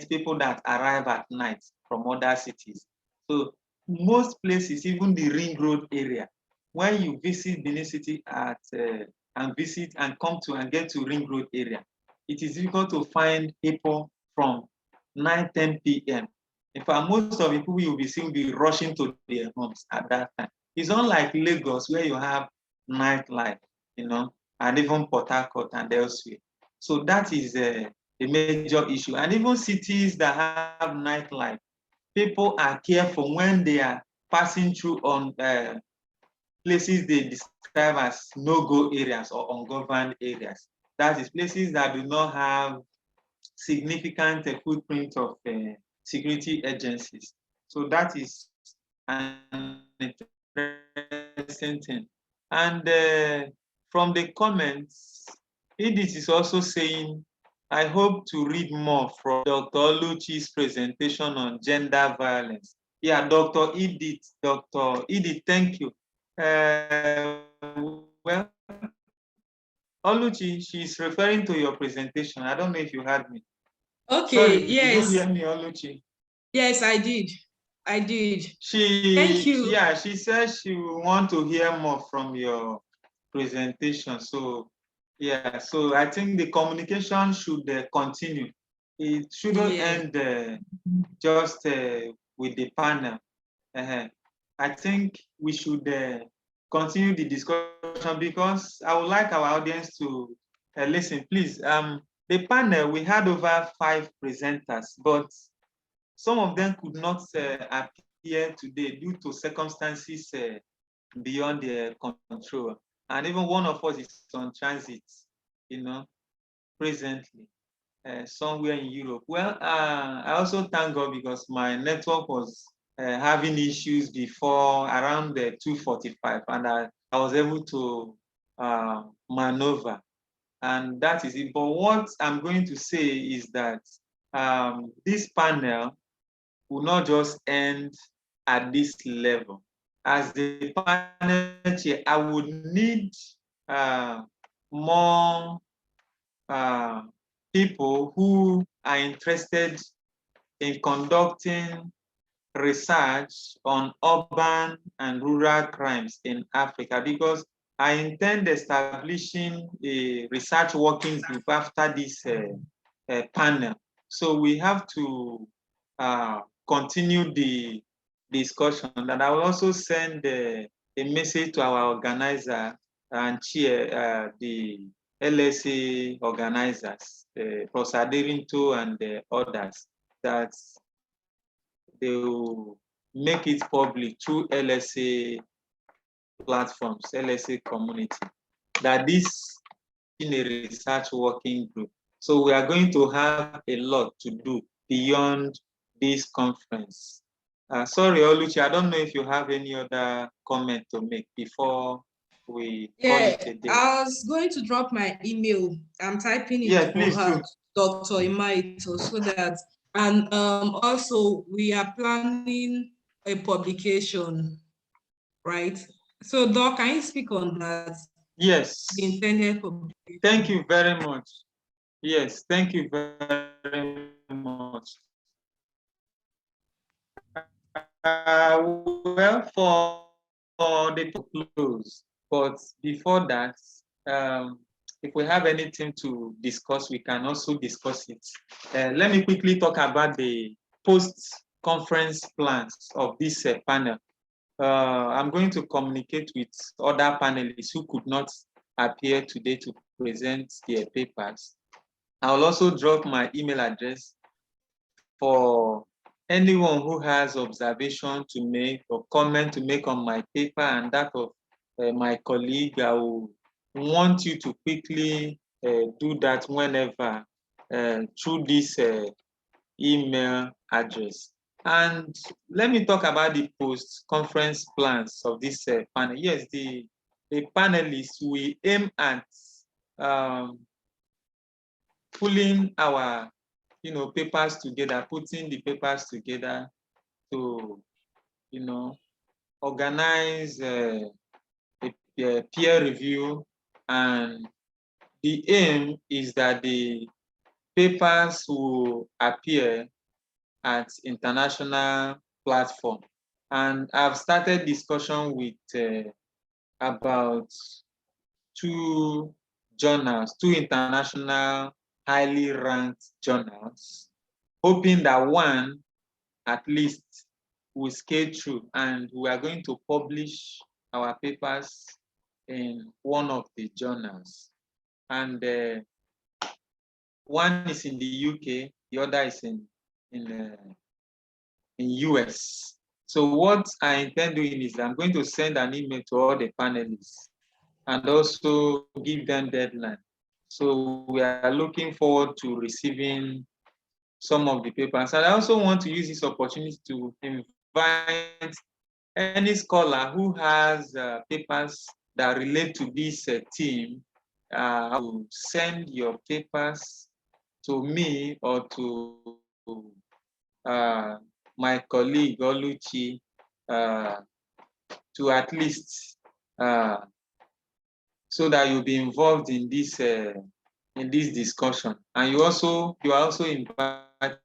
people that arrive at night from other cities. So most places, even the Ring Road area, when you visit Benin City and visit and come to and get to Ring Road area, it is difficult to find people from 9-10 p.m. In fact, most of the people you will be seeing will be rushing to their homes at that time. It's unlike Lagos, where you have nightlife, you know, and even Port Harcourt and elsewhere. So that is a major issue. And even cities that have nightlife, people are careful when they are passing through on places they describe as no-go areas or ungoverned areas. That is places that do not have significant footprint of security agencies. So that is an interesting thing. And from the comments, Edith is also saying, I hope to read more from Dr. Oluchi's presentation on gender violence. Yeah, Dr. Edith, thank you. Well, Oluchi, she's referring to your presentation. I don't know if you heard me. Okay, Sorry, yes. did you hear me, Oluchi? Yes, I did. Thank you. Yeah, she says she will want to hear more from your presentation. So, yeah, so I think the communication should continue. It shouldn't end just with the panel. I think we should continue the discussion because I would like our audience to listen. Please, the panel, we had over 5 presenters, but some of them could not appear today due to circumstances beyond their control. And even one of us is on transit, presently, somewhere in Europe. Well, I also thank God because my network was having issues before around 2:45, and I was able to maneuver. And that is it. But what I'm going to say is that this panel will not just end at this level. As the panel chair, I would need more people who are interested in conducting research on urban and rural crimes in Africa, because I intend establishing a research working group after this panel. So we have to continue the discussion, and I will also send a message to our organizer and chair, the LSA organizers, Professor Davinto and others, that they will make it public through LSA platforms, LSA community, that this in a research working group. So we are going to have a lot to do beyond this conference. Sorry, Oluchi, I don't know if you have any other comment to make before we call it a day. I was going to drop my email. I'm typing it for her, Dr. Imaito, so that, and also we are planning a publication, right? So, Doc, can you speak on that? Yes. The intended publication. Thank you very much. Yes, thank you very much. Well, for the close, but before that, if we have anything to discuss, we can also discuss it. Let me quickly talk about the post-conference plans of this panel. I'm going to communicate with other panelists who could not appear today to present their papers. I'll also drop my email address for anyone who has observation to make or comment to make on my paper and that of my colleague. I will want you to quickly do that whenever through this email address. And let me talk about the post-conference plans of this panel. Yes, the panelists, we aim at pulling our papers together, putting the papers together to organize a peer review, and the aim is that the papers will appear at international platform. And I've started discussion with about 2 journals, 2 international highly ranked journals, hoping that one at least will scale through, and we are going to publish our papers in one of the journals. And one is in the UK, the other is in US. So what I intend doing is I'm going to send an email to all the panelists and also give them deadline. So we are looking forward to receiving some of the papers. And I also want to use this opportunity to invite any scholar who has papers that relate to this team, I will send your papers to me or to my colleague Oluchi to at least so that you'll be involved in this discussion. And you are also invited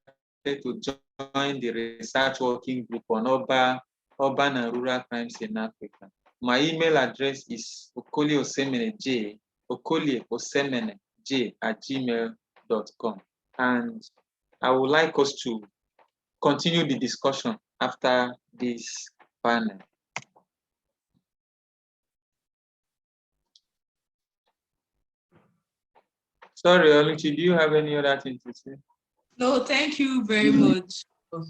to join the research working group on urban and rural crimes in Africa. My email address is okolieosemenej@gmail.com. And I would like us to continue the discussion after this panel. Sorry, Oluchi, do you have any other thing to say? No, thank you very much for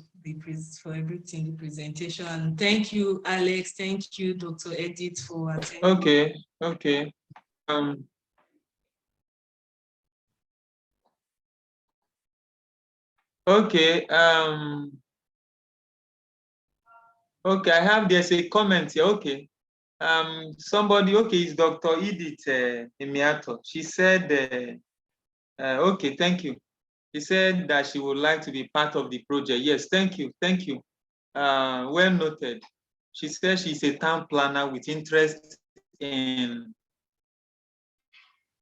everything, the presentation. Thank you, Alex. Thank you, Dr. Edith, for attending. Okay. Okay. Okay, there's a comment here. Okay. Somebody, okay, it's Dr. Edith Imiato. She said, okay, thank you. She said that she would like to be part of the project. Yes, thank you. Well noted. She said she's a town planner with interest in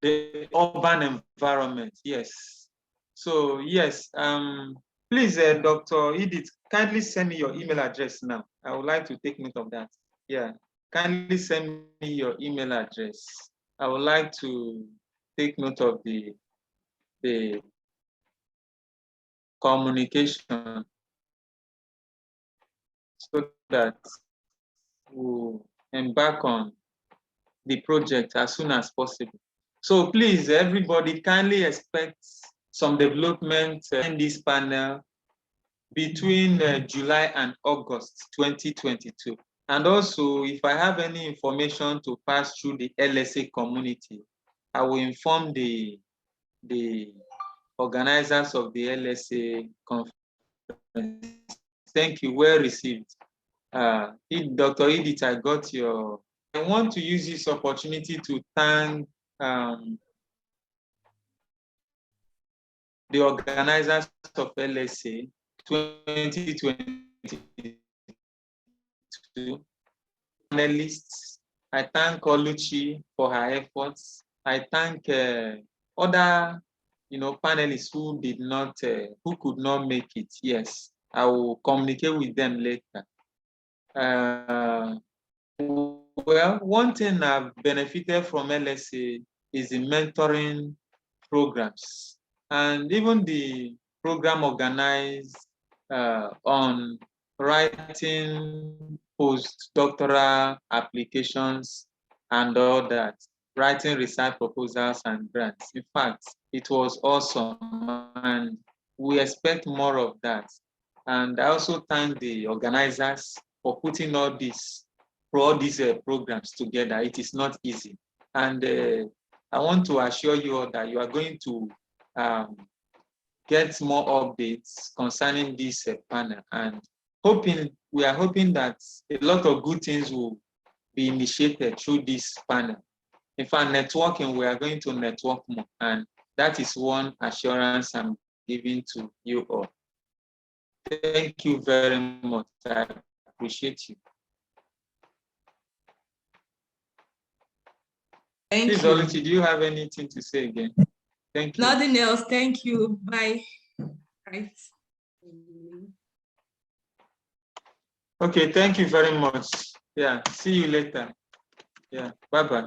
the urban environment. Yes. So yes, please, Dr. Edith, kindly send me your email address now. I would like to take note of that. Yeah, kindly send me your email address. I would like to take note of the communication so that we'll embark on the project as soon as possible. So please, everybody, kindly expect some development in this panel between July and August 2022. And also, if I have any information to pass through the LSA community, I will inform the organizers of the LSA conference. Thank you, well received. Dr. Edith, I got your. I want to use this opportunity to thank the organizers of LSA 2022 panelists. I thank Oluchi for her efforts. I thank other panelists who did not who could not make it. Yes, I will communicate with them later. Well, one thing I've benefited from LSA is the mentoring programs, and even the program organized on writing postdoctoral applications and all that, writing research proposals and grants. In fact, it was awesome, and we expect more of that. And I also thank the organizers for putting all these programs together. It is not easy. And I want to assure you all that you are going to get more updates concerning this panel, and we are hoping that a lot of good things will be initiated through this panel. In fact, networking, we are going to network more, and that is one assurance I'm giving to you all. Thank you very much. I appreciate you. Thank Please, you. Oluchi, do you have anything to say again? Thank you. Nothing else. Thank you. Bye. Right. Okay, thank you very much. Yeah, see you later. Yeah, bye-bye.